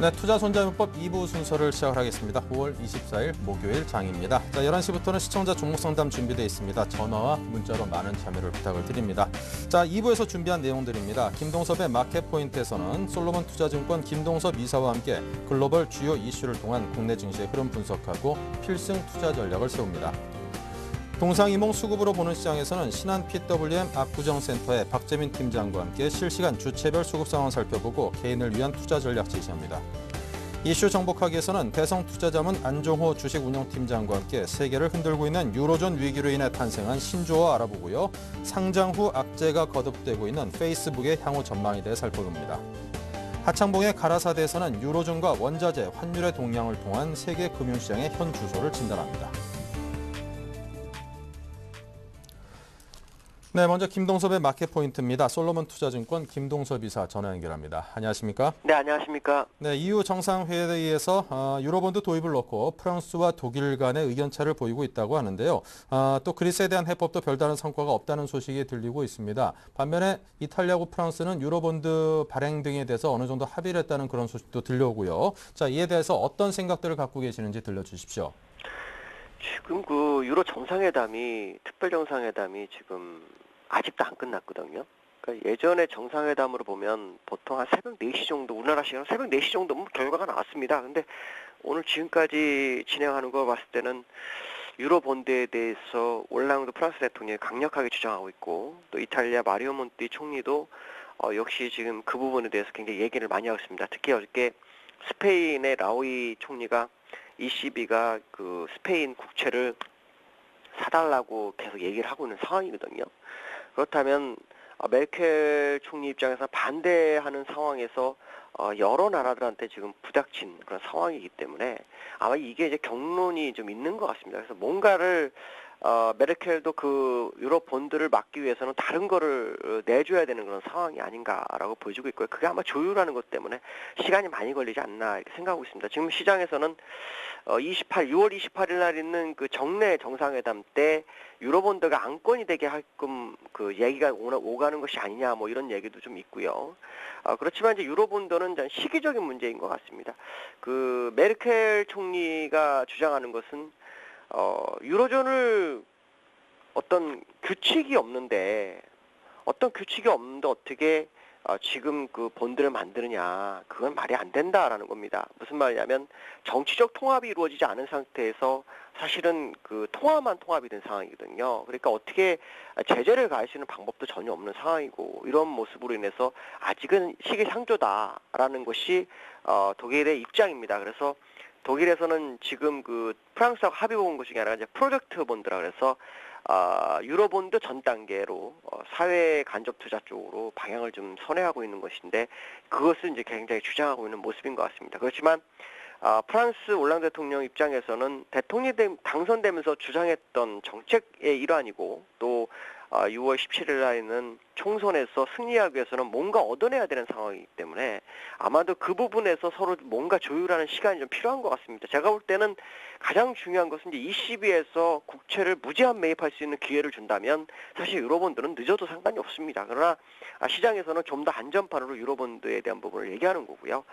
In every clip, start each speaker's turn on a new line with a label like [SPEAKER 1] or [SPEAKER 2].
[SPEAKER 1] 네, 투자손자문법 2부 순서를 시작하겠습니다. 5월 24일 목요일 장입니다. 자, 11시부터는 시청자 종목 상담 준비되어 있습니다. 전화와 문자로 많은 참여를 부탁을 드립니다. 자, 2부에서 준비한 내용들입니다. 김동섭의 마켓포인트에서는 솔로몬 투자증권 김동섭 이사와 함께 글로벌 주요 이슈를 통한 국내 증시의 흐름 분석하고 필승 투자 전략을 세웁니다. 동상이몽 수급으로 보는 시장에서는 신한 PWM 압구정센터의 박재민 팀장과 함께 실시간 주체별 수급 상황 살펴보고 개인을 위한 투자 전략 제시합니다. 이슈 정복하기에서는 대성투자자문 안종호 주식운영팀장과 함께 세계를 흔들고 있는 유로존 위기로 인해 탄생한 신조어 알아보고요. 상장 후 악재가 거듭되고 있는 페이스북의 향후 전망에 대해 살펴봅니다. 하창봉의 가라사대에서는 유로존과 원자재, 환율의 동향을 통한 세계 금융시장의 현 주소를 진단합니다. 네, 먼저 김동섭의 마켓포인트입니다. 솔로몬 투자증권 김동섭 이사 전화 연결합니다. 안녕하십니까?
[SPEAKER 2] 네, 안녕하십니까?
[SPEAKER 1] 네, EU 정상회의에서 유로본드 도입을 놓고 프랑스와 독일 간의 의견차를 보이고 있다고 하는데요. 또 그리스에 대한 해법도 별다른 성과가 없다는 소식이 들리고 있습니다. 반면에 이탈리아하고 프랑스는 유로본드 발행 등에 대해서 어느 정도 합의를 했다는 그런 소식도 들려오고요. 자, 이에 대해서 어떤 생각들을 갖고 계시는지 들려주십시오.
[SPEAKER 2] 지금 그 유로 정상회담이 특별 정상회담이 지금 아직도 안 끝났거든요. 그러니까 예전에 정상회담으로 보면 보통 한 새벽 4시 정도, 우리나라 시간 새벽 4시 정도면 결과가 나왔습니다. 근데 오늘 지금까지 진행하는 거 봤을 때는 유로 본드에 대해서 올랑드 프랑스 대통령이 강력하게 주장하고 있고, 또 이탈리아 마리오 몬티 총리도 역시 지금 그 부분에 대해서 굉장히 얘기를 많이 하고 있습니다. 특히 어저께 스페인의 라우이 총리가 ECB가 그 스페인 국채를 사달라고 계속 얘기를 하고 있는 상황이거든요. 그렇다면 메르켈 총리 입장에서 반대하는 상황에서 여러 나라들한테 지금 부닥친 그런 상황이기 때문에 아마 이게 이제 경론이 좀 있는 것 같습니다. 그래서 뭔가를 메르켈도 그 유로 본드를 막기 위해서는 다른 거를 내줘야 되는 그런 상황이 아닌가라고 보여지고 있고요. 그게 아마 조율하는 것 때문에 시간이 많이 걸리지 않나 이렇게 생각하고 있습니다. 지금 시장에서는 6월 28일 날 있는 그 정례 정상회담 때 유로본드가 안건이 되게 할끔 그 얘기가 오가는 것이 아니냐 뭐 이런 얘기도 좀 있고요. 그렇지만 이제 유로본드는 시기적인 문제인 것 같습니다. 그 메르켈 총리가 주장하는 것은 유로존을 어떤 규칙이 없는데 어떻게 지금 그 본드를 만드느냐, 그건 말이 안 된다라는 겁니다. 무슨 말이냐면 정치적 통합이 이루어지지 않은 상태에서 사실은 그 통합이 된 상황이거든요. 그러니까 어떻게 제재를 가할 수 있는 방법도 전혀 없는 상황이고, 이런 모습으로 인해서 아직은 시기상조다라는 것이 독일의 입장입니다. 그래서 독일에서는 지금 그 프랑스하고 합의 본 것 중에 하나가 이제 프로젝트 본드라 그래서 유로본드 전 단계로 사회 간접 투자 쪽으로 방향을 좀 선회하고 있는 것인데, 그것을 이제 굉장히 주장하고 있는 모습인 것 같습니다. 그렇지만 프랑스 올랑드 대통령 입장에서는 대통령이 당선되면서 주장했던 정책의 일환이고, 또 6월 17일 날에는 총선에서 승리하기 위해서는 뭔가 얻어내야 되는 상황이기 때문에 아마도 그 부분에서 서로 뭔가 조율하는 시간이 좀 필요한 것 같습니다. 제가 볼 때는 가장 중요한 것은 이제 ECB에서 국채를 무제한 매입할 수 있는 기회를 준다면 사실 유로본드는 늦어도 상관이 없습니다. 그러나 시장에서는 좀 더 안전판으로 유로본드에 대한 부분을 얘기하는 거고요.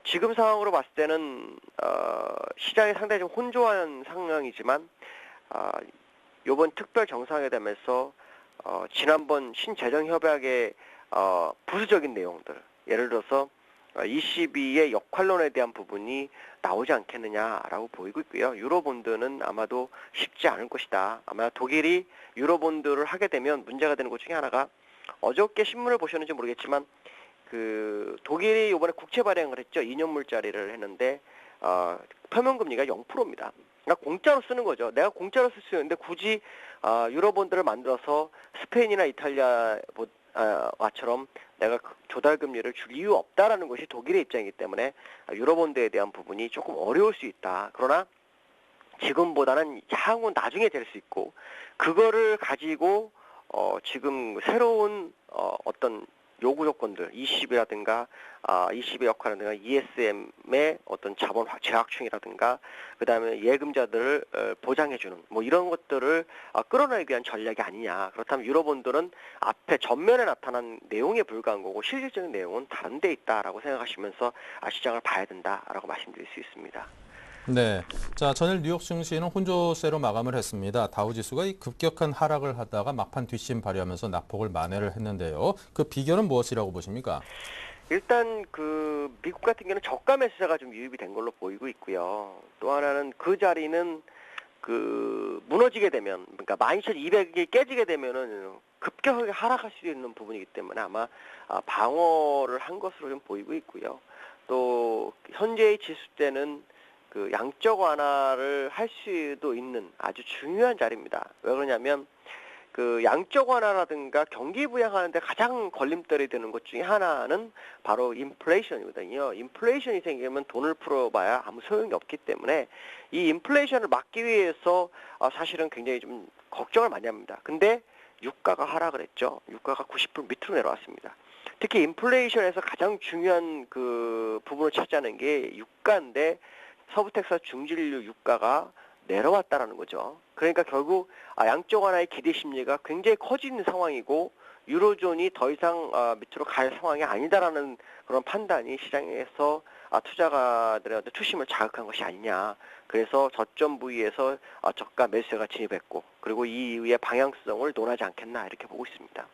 [SPEAKER 2] 지금 상황으로 봤을 때는 시장이 상당히 좀 혼조한 상황이지만 이번 특별 정상회담에서 지난번 신재정협약의 부수적인 내용들, 예를 들어서 ECB의 역할론에 대한 부분이 나오지 않겠느냐라고 보이고 있고요. 유로본드는 아마도 쉽지 않을 것이다. 아마 독일이 유로본드를 하게 되면 문제가 되는 것 중에 하나가, 어저께 신문을 보셨는지 모르겠지만 그 독일이 이번에 국채 발행을 했죠. 2년물짜리를 했는데 표면금리가 0%입니다. 그러니까 공짜로 쓰는 거죠. 내가 공짜로 쓸 수 있는데 굳이 유로본드를 만들어서 스페인이나 이탈리아와처럼 내가 조달금리를 줄 이유 없다라는 것이 독일의 입장이기 때문에 유로본드에 대한 부분이 조금 어려울 수 있다. 그러나 지금보다는 향후 나중에 될 수 있고, 그거를 가지고 지금 새로운 어떤 요구 조건들, 20이라든가 20의 역할이라든가 ESM의 어떤 자본 재확충이라든가 그다음에 예금자들을 보장해주는 뭐 이런 것들을 끌어내기 위한 전략이 아니냐. 그렇다면 유로본들은 앞에 전면에 나타난 내용에 불과한 거고 실질적인 내용은 다른 데 있다라고 생각하시면서 시장을 봐야 된다라고 말씀드릴 수 있습니다.
[SPEAKER 1] 네. 자, 전일 뉴욕 증시는 혼조세로 마감을 했습니다. 다우지수가 이 급격한 하락을 하다가 막판 뒷심 발휘하면서 낙폭을 만회를 했는데요. 그 비결은 무엇이라고 보십니까?
[SPEAKER 2] 일단 그 미국 같은 경우는 저가 매수세가 좀 유입이 된 걸로 보이고 있고요. 또 하나는 그 자리는 그 무너지게 되면, 그러니까 12,200이 깨지게 되면은 급격하게 하락할 수 있는 부분이기 때문에 아마 방어를 한 것으로 좀 보이고 있고요. 또 현재의 지수 때는 그 양적 완화를 할 수도 있는 아주 중요한 자리입니다. 왜 그러냐면 그 양적 완화라든가 경기 부양하는데 가장 걸림돌이 되는 것 중에 하나는 바로 인플레이션이거든요. 인플레이션이 생기면 돈을 풀어봐야 아무 소용이 없기 때문에 이 인플레이션을 막기 위해서 사실은 굉장히 좀 걱정을 많이 합니다. 근데 유가가 하락을 했죠. 유가가 90불 밑으로 내려왔습니다. 특히 인플레이션에서 가장 중요한 그 부분을 차지하는 게 유가인데 서부 텍사스 중진류 유가가 내려왔다라는 거죠. 그러니까 결국 양적 완화의 기대 심리가 굉장히 커지는 상황이고 유로존이 더 이상 밑으로 갈 상황이 아니다라는 그런 판단이 시장에서 투자가들의 어떤 투심을 자극한 것이 아니냐. 그래서 저점 부위에서 저가 매수세가 진입했고 그리고 이 이후의 방향성을 논하지 않겠나 이렇게 보고 있습니다.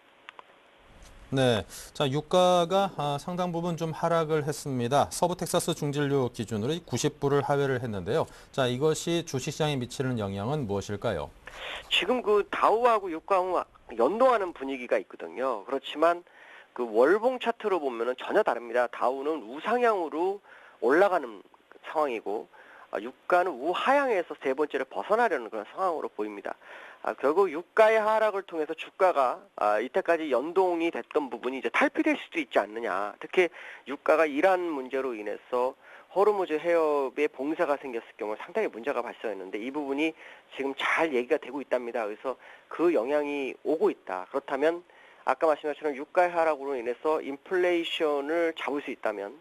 [SPEAKER 1] 네. 자, 유가가 상당 부분 좀 하락을 했습니다. 서부 텍사스 중진류 기준으로 90불을 하회를 했는데요. 자, 이것이 주식시장에 미치는 영향은 무엇일까요?
[SPEAKER 2] 지금 그 다우하고 유가하고 연동하는 분위기가 있거든요. 그렇지만 그 월봉 차트로 보면은 전혀 다릅니다. 다우는 우상향으로 올라가는 상황이고 유가는 우하향에서 세 번째를 벗어나려는 그런 상황으로 보입니다. 결국 유가의 하락을 통해서 주가가 이때까지 연동이 됐던 부분이 이제 탈피될 수도 있지 않느냐. 특히 유가가 이란 문제로 인해서 호르무즈 해협에 봉쇄가 생겼을 경우 상당히 문제가 발생했는데 이 부분이 지금 잘 얘기가 되고 있답니다. 그래서 그 영향이 오고 있다. 그렇다면 아까 말씀하신 것처럼 유가의 하락으로 인해서 인플레이션을 잡을 수 있다면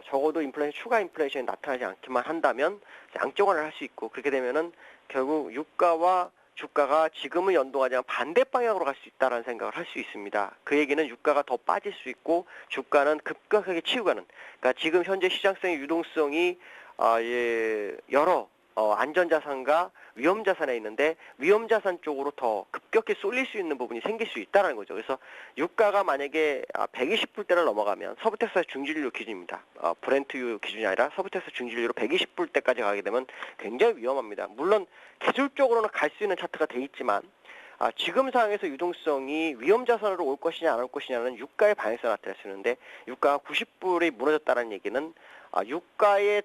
[SPEAKER 2] 적어도 추가 인플레이션이 나타나지 않기만 한다면 양적 완화를 할 수 있고 그렇게 되면은 결국 유가와 주가가 지금은 연동하지만 반대 방향으로 갈 수 있다라는 생각을 할 수 있습니다. 그 얘기는 유가가 더 빠질 수 있고 주가는 급격하게 치고 가는. 그러니까 지금 현재 시장성의 유동성이 여러 안전자산과 위험자산에 있는데 위험자산 쪽으로 더 급격히 쏠릴 수 있는 부분이 생길 수 있다는 거죠. 그래서 유가가 만약에 120불대를 넘어가면 서부 텍사스 중진류 기준입니다. 브렌트유 기준이 아니라 서부 텍사스 중진류로 120불대까지 가게 되면 굉장히 위험합니다. 물론 기술적으로는 갈 수 있는 차트가 돼 있지만 지금 상황에서 유동성이 위험자산으로 올 것이냐 안 올 것이냐는 유가의 방향성을 나타낼 수 있는데 유가가 90불이 무너졌다는 얘기는 유가에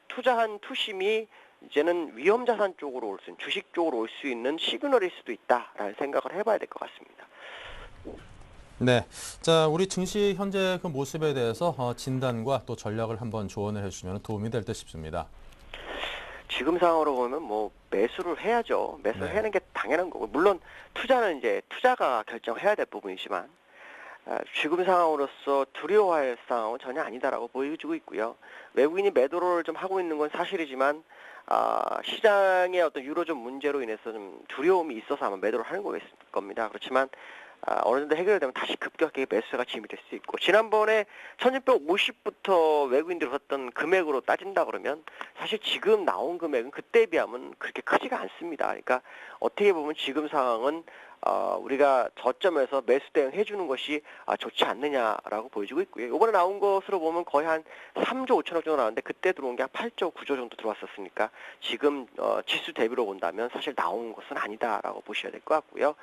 [SPEAKER 2] 투자한 투심이 이제는 위험자산 쪽으로 올 수 있는, 주식 쪽으로 올 수 있는 시그널일 수도 있다라는 생각을 해봐야 될 것 같습니다.
[SPEAKER 1] 네. 자, 우리 증시 현재 그 모습에 대해서 진단과 또 전략을 한번 조언을 해주시면 도움이 될 듯 싶습니다.
[SPEAKER 2] 지금 상황으로 보면 뭐 매수를 해야죠. 매수를
[SPEAKER 1] 네.
[SPEAKER 2] 하는 게 당연한 거고 물론 투자는 이제 투자가 결정해야 될 부분이지만 지금 상황으로서 두려워할 상황은 전혀 아니다라고 보여주고 있고요. 외국인이 매도를 좀 하고 있는 건 사실이지만 시장의 어떤 유로존 문제로 인해서 좀 두려움이 있어서 아마 매도를 하는 겁니다. 그렇지만 어느 정도 해결되면 다시 급격하게 매수가 진입이 될 수 있고 지난번에 1650부터 외국인들이 썼던 금액으로 따진다 그러면 사실 지금 나온 금액은 그때에 비하면 그렇게 크지가 않습니다. 그러니까 어떻게 보면 지금 상황은 우리가 저점에서 매수 대응해 주는 것이 좋지 않느냐라고 보여지고 있고요. 이번에 나온 것으로 보면 거의 한 3조 5천억 정도 나왔는데 그때 들어온 게 한 8조 9조 정도 들어왔었으니까 지금 지수 대비로 본다면 사실 나온 것은 아니다라고 보셔야 될 것 같고요.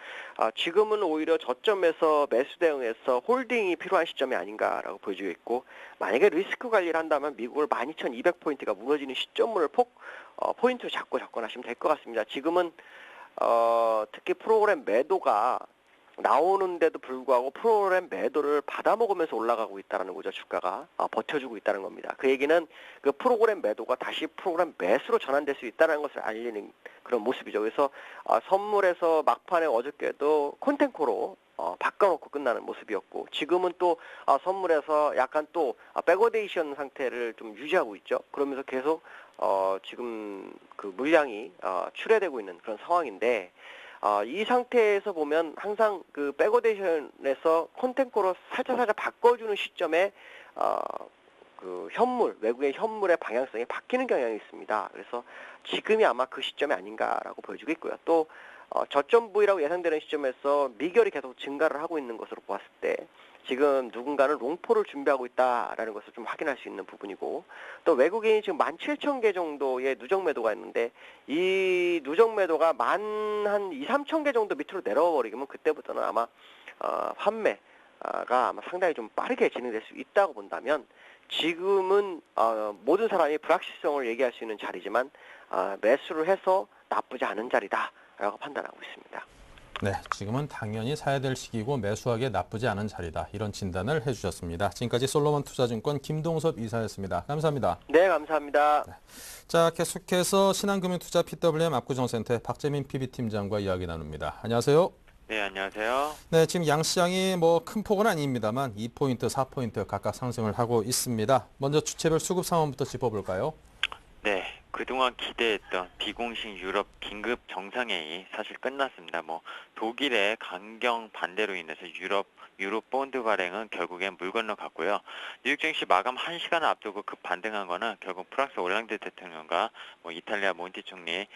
[SPEAKER 2] 지금은 오히려 저점에서 매수 대응해서 홀딩이 필요한 시점이 아닌가라고 보여지고 있고 만약에 리스크 관리를 한다면 미국을 12,200포인트가 무너지는 시점을 포인트로 잡고 접근하시면 될 것 같습니다. 지금은 특히 프로그램 매도가 나오는데도 불구하고 프로그램 매도를 받아먹으면서 올라가고 있다는 거죠. 주가가 버텨주고 있다는 겁니다. 그 얘기는 그 프로그램 매도가 다시 프로그램 매수로 전환될 수 있다는 것을 알리는 그런 모습이죠. 그래서 선물에서 막판에 어저께도 콘텐코로 바꿔놓고 끝나는 모습이었고 지금은 또 선물에서 약간 또 백오데이션 상태를 좀 유지하고 있죠. 그러면서 계속 지금 그 물량이 출회되고 있는 그런 상황인데 이 상태에서 보면 항상 그 백오데이션에서 콘텐코로 살짝 바꿔주는 시점에 그 외국의 현물의 방향성이 바뀌는 경향이 있습니다. 그래서 지금이 아마 그 시점이 아닌가라고 보여지고 있고요. 또 저점 부위라고 예상되는 시점에서 미결이 계속 증가를 하고 있는 것으로 보았을 때 지금 누군가는 롱포를 준비하고 있다라는 것을 좀 확인할 수 있는 부분이고 또 외국인이 지금 17,000개 정도의 누적 매도가 있는데 이 누적 매도가 한 2, 3천 개 정도 밑으로 내려와 버리면 그때부터는 아마 환매가 아마 상당히 좀 빠르게 진행될 수 있다고 본다면 지금은 모든 사람이 불확실성을 얘기할 수 있는 자리지만 매수를 해서 나쁘지 않은 자리다라고 판단하고 있습니다.
[SPEAKER 1] 네, 지금은 당연히 사야 될 시기고 매수하기에 나쁘지 않은 자리다. 이런 진단을 해주셨습니다. 지금까지 솔로몬 투자증권 김동섭 이사였습니다. 감사합니다.
[SPEAKER 2] 네, 감사합니다.
[SPEAKER 1] 자, 계속해서 신한금융투자 PWM 압구정센터의 박재민 PB팀장과 이야기 나눕니다. 안녕하세요.
[SPEAKER 3] 네, 안녕하세요.
[SPEAKER 1] 네, 지금 양시장이 뭐 큰 폭은 아닙니다만 2포인트, 4포인트 각각 상승을 하고 있습니다. 먼저 주체별 수급 상황부터 짚어볼까요?
[SPEAKER 3] 네, 그동안 기대했던 비공식 유럽 긴급 정상회의 사실 끝났습니다. 독일의 강경 반대로 인해서 유로 본드 발행은 결국엔 물 건너갔고요. 뉴욕 증시 마감 1시간을 앞두고 급 반등한 거는 결국 프랑스 올랑드 대통령과 이탈리아 몬티 총리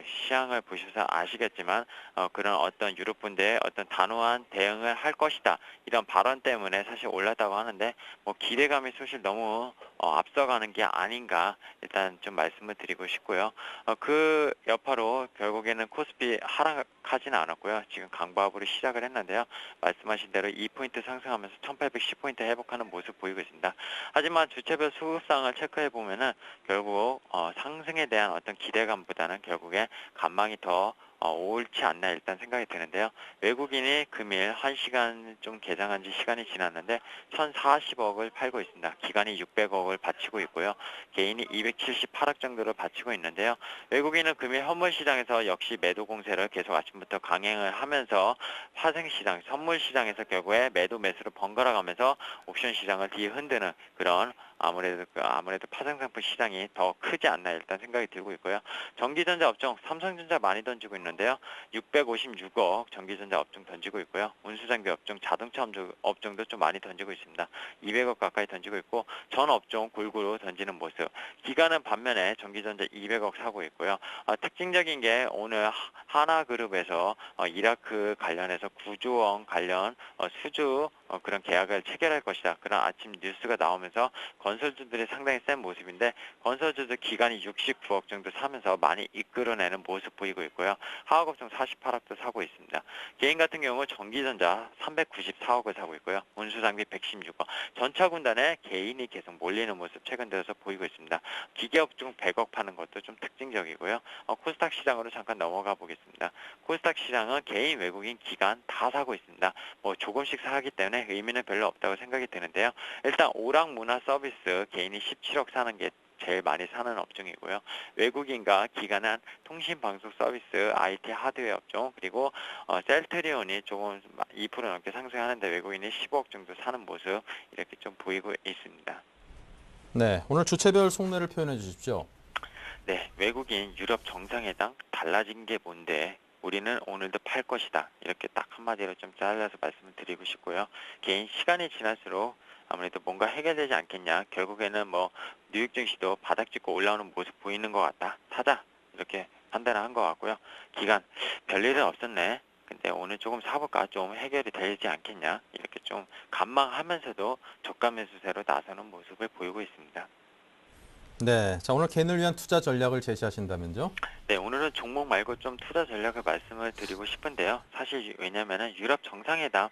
[SPEAKER 3] 시향을 보셔서 아시겠지만 그런 어떤 유럽 본드의 어떤 단호한 대응을 할 것이다. 이런 발언 때문에 사실 올랐다고 하는데 기대감이 사실 너무 앞서가는 게 아닌가 일단 좀 말씀을 드리고 싶고요. 그 여파로 결국에는 코스피 하락하지는 않았고요. 지금 강보합으로 시작을 했는데요. 말씀하신 대로 2포인트 상승하면서 1810포인트 회복하는 모습 보이고 있습니다. 하지만 주체별 수급상을 체크해 보면은 결국 상승에 대한 어떤 기대감보다는 결국에 간망이 더 옳지 않나 일단 생각이 드는데요. 외국인이 금일 1시간 좀 개장한 지 시간이 지났는데 1040억을 팔고 있습니다. 기관이 600억을 바치고 있고요. 개인이 278억 정도를 바치고 있는데요. 외국인은 금일 현물시장에서 역시 매도 공세를 계속 아침부터 강행을 하면서 파생시장, 선물시장에서 결국에 매도 매수를 번갈아 가면서 옵션 시장을 뒤흔드는 그런 아무래도 파생상품 시장이 더 크지 않나 일단 생각이 들고 있고요. 전기전자 업종, 삼성전자 많이 던지고 있는데요. 656억 전기전자 업종 던지고 있고요. 운수장비 업종, 자동차 업종도 좀 많이 던지고 있습니다. 200억 가까이 던지고 있고 전 업종 골고루 던지는 모습. 기관은 반면에 전기전자 200억 사고 있고요. 특징적인 게 오늘 하나그룹에서 이라크 관련해서 9조 원 관련 수주 그런 계약을 체결할 것이다. 그런 아침 뉴스가 나오면서 건설주들이 상당히 센 모습인데 건설주들 기간이 69억 정도 사면서 많이 이끌어내는 모습 보이고 있고요. 화학업종 48억도 사고 있습니다. 개인 같은 경우 전기전자 394억을 사고 있고요. 운수장비 116억. 전차군단에 개인이 계속 몰리는 모습 최근 들어서 보이고 있습니다. 기계업종 100억 파는 것도 좀 특징적이고요. 코스닥 시장으로 잠깐 넘어가 보겠습니다. 코스닥 시장은 개인, 외국인, 기관 다 사고 있습니다. 조금씩 사기 때문에 의미는 별로 없다고 생각이 드는데요. 일단 오락문화서비스 개인이 17억 사는 게 제일 많이 사는 업종이고요. 외국인과 기관은 통신방송 서비스, IT 하드웨어 업종, 그리고 셀트리온이 조금 2% 넘게 상승하는데 외국인이 15억 정도 사는 모습 이렇게 좀 보이고 있습니다.
[SPEAKER 1] 네, 오늘 주체별 속내를 표현해 주십시오.
[SPEAKER 3] 네, 외국인 유럽 정상회담 달라진 게 뭔데? 우리는 오늘도 팔 것이다. 이렇게 딱 한마디로 좀 잘라서 말씀을 드리고 싶고요. 개인 시간이 지날수록 아무래도 뭔가 해결되지 않겠냐. 결국에는 뉴욕 증시도 바닥 짚고 올라오는 모습 보이는 것 같다. 사자. 이렇게 판단을 한 것 같고요. 기간 별일은 없었네. 근데 오늘 조금 사볼까? 좀 해결이 되지 않겠냐. 이렇게 좀 관망하면서도 저가 매수세로 나서는 모습을 보이고 있습니다.
[SPEAKER 1] 네, 자 오늘 개인을 위한 투자 전략을 제시하신다면요?
[SPEAKER 3] 네, 오늘은 종목 말고 좀 투자 전략을 말씀을 드리고 싶은데요. 사실 왜냐면은 유럽 정상회담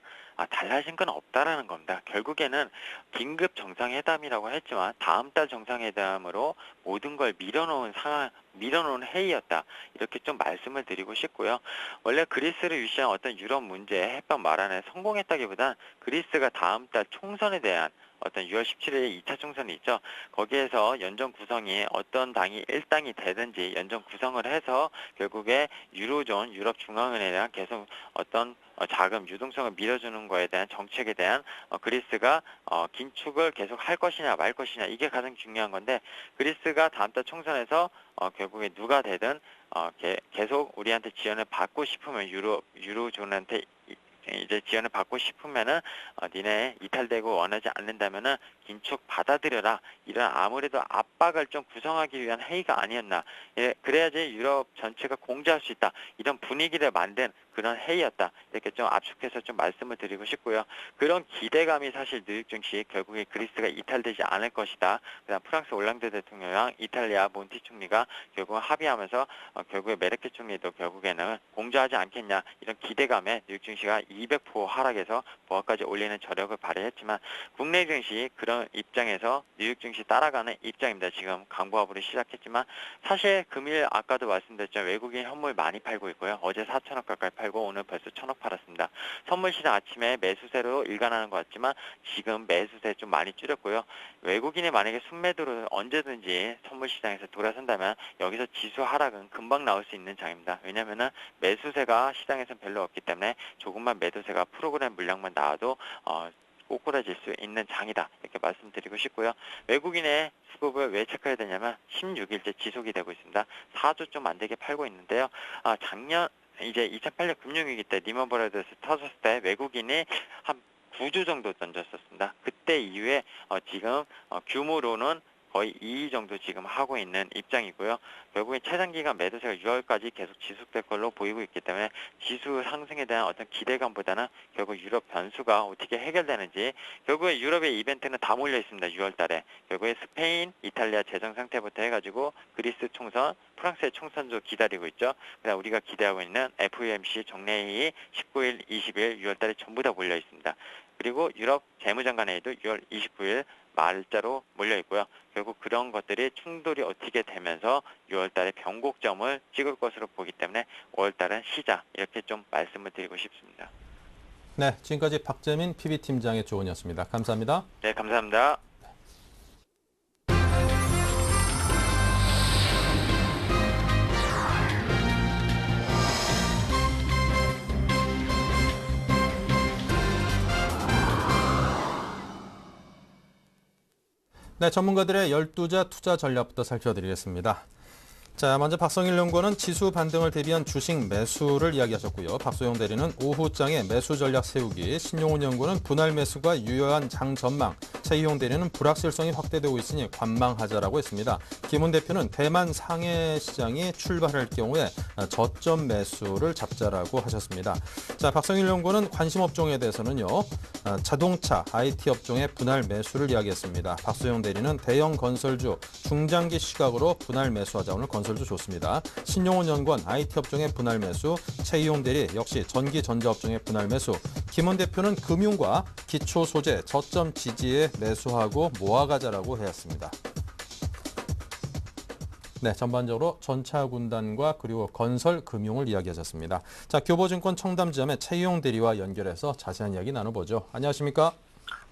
[SPEAKER 3] 달라진 건 없다라는 겁니다. 결국에는 긴급 정상회담이라고 했지만 다음 달 정상회담으로 모든 걸 밀어놓은 회의였다. 이렇게 좀 말씀을 드리고 싶고요. 원래 그리스를 위시한 어떤 유럽 문제 해법 마련에 성공했다기보단 그리스가 다음 달 총선에 대한 어떤 6월 17일 2차 총선이 있죠. 거기에서 연정 구성이 어떤 당이 1당이 되든지 연정 구성을 해서 결국에 유로존, 유럽 중앙은행이랑 계속 어떤 자금 유동성을 밀어주는 거에 대한 정책에 대한 그리스가 긴축을 계속 할 것이냐 말 것이냐, 이게 가장 중요한 건데, 그리스가 다음 달 총선에서 결국에 누가 되든 계속 우리한테 지원을 받고 싶으면, 유로존한테 이제 지원을 받고 싶으면은 니네 이탈되고 원하지 않는다면은 긴축 받아들여라, 이런 아무래도 압박을 좀 구성하기 위한 회의가 아니었나. 예, 그래야지 유럽 전체가 공조할 수 있다, 이런 분위기를 만든 그런 회의였다, 이렇게 좀 압축해서 좀 말씀을 드리고 싶고요. 그런 기대감이 사실 뉴욕 증시 결국에 그리스가 이탈되지 않을 것이다, 그다음 프랑스 올랑드 대통령이랑 이탈리아 몬티 총리가 결국 합의하면서 결국에 메르켈 총리도 결국에는 공조하지 않겠냐, 이런 기대감에 뉴욕 증시가 200% 하락해서 보합까지 올리는 저력을 발휘했지만, 국내 증시 그런 입장에서 뉴욕 증시 따라가는 입장입니다. 지금 강보합으로 시작했지만 사실 금일 아까도 말씀드렸지만 외국인 현물 많이 팔고 있고요. 어제 4천억 가까이 팔고 오늘 벌써 1,000억 팔았습니다. 선물 시장 아침에 매수세로 일관하는 것 같지만 지금 매수세 좀 많이 줄였고요. 외국인이 만약에 순매도로 언제든지 선물 시장에서 돌아선다면 여기서 지수 하락은 금방 나올 수 있는 장입니다. 왜냐면은 매수세가 시장에서는 별로 없기 때문에 조금만 매도세가 프로그램 물량만 나와도 꼬꾸라질 수 있는 장이다, 이렇게 말씀드리고 싶고요. 외국인의 수급을 왜 체크해야 되냐면 16일째 지속이 되고 있습니다. 4조 좀 안 되게 팔고 있는데요. 작년 이제 2008년 금융위기 때 리먼 브라더스 터졌을 때 외국인이 한 9조 정도 던졌었습니다. 그때 이후에 지금 규모로는 거의 2위 정도 지금 하고 있는 입장이고요. 결국에 최단기간 매도세가 6월까지 계속 지속될 걸로 보이고 있기 때문에 지수 상승에 대한 어떤 기대감보다는 결국 유럽 변수가 어떻게 해결되는지, 결국에 유럽의 이벤트는 다 몰려 있습니다. 6월 달에 결국에 스페인, 이탈리아 재정 상태부터 해가지고 그리스 총선, 프랑스의 총선도 기다리고 있죠. 그다음 우리가 기대하고 있는 FOMC 정례회의 19일, 20일 6월 달에 전부 다 몰려 있습니다. 그리고 유럽 재무장관회의도 6월 29일 말자로 몰려 있고요. 결국 그런 것들이 충돌이 어떻게 되면서 6월 달에 변곡점을 찍을 것으로 보기 때문에 5월 달은 시작, 이렇게 좀 말씀을 드리고 싶습니다.
[SPEAKER 1] 네, 지금까지 박재민 PB팀장의 조언이었습니다. 감사합니다.
[SPEAKER 3] 네, 감사합니다.
[SPEAKER 1] 네, 전문가들의 12자 투자 전략부터 살펴드리겠습니다. 자, 먼저 박성일 연구원은 지수 반등을 대비한 주식 매수를 이야기하셨고요. 박소영 대리는 오후장에 매수 전략 세우기, 신용훈 연구원은 분할 매수가 유효한 장 전망, 최희용 대리는 불확실성이 확대되고 있으니 관망하자라고 했습니다. 김훈 대표는 대만 상해 시장이 출발할 경우에 저점 매수를 잡자라고 하셨습니다. 자, 박성일 연구원은 관심 업종에 대해서는요, 자동차, IT 업종의 분할 매수를 이야기했습니다. 박소영 대리는 대형 건설주, 중장기 시각으로 분할 매수하자. 오늘 건설주 좋습니다. 신용훈 연구원 IT 업종의 분할 매수, 최희용 대리 역시 전기 전자 업종의 분할 매수, 김원 대표는 금융과 기초 소재 저점 지지에 매수하고 모아가자라고 했습니다. 네, 전반적으로 전차 군단과 그리고 건설 금융을 이야기하셨습니다. 자, 교보증권 청담지점의 최희용 대리와 연결해서 자세한 이야기 나눠보죠. 안녕하십니까?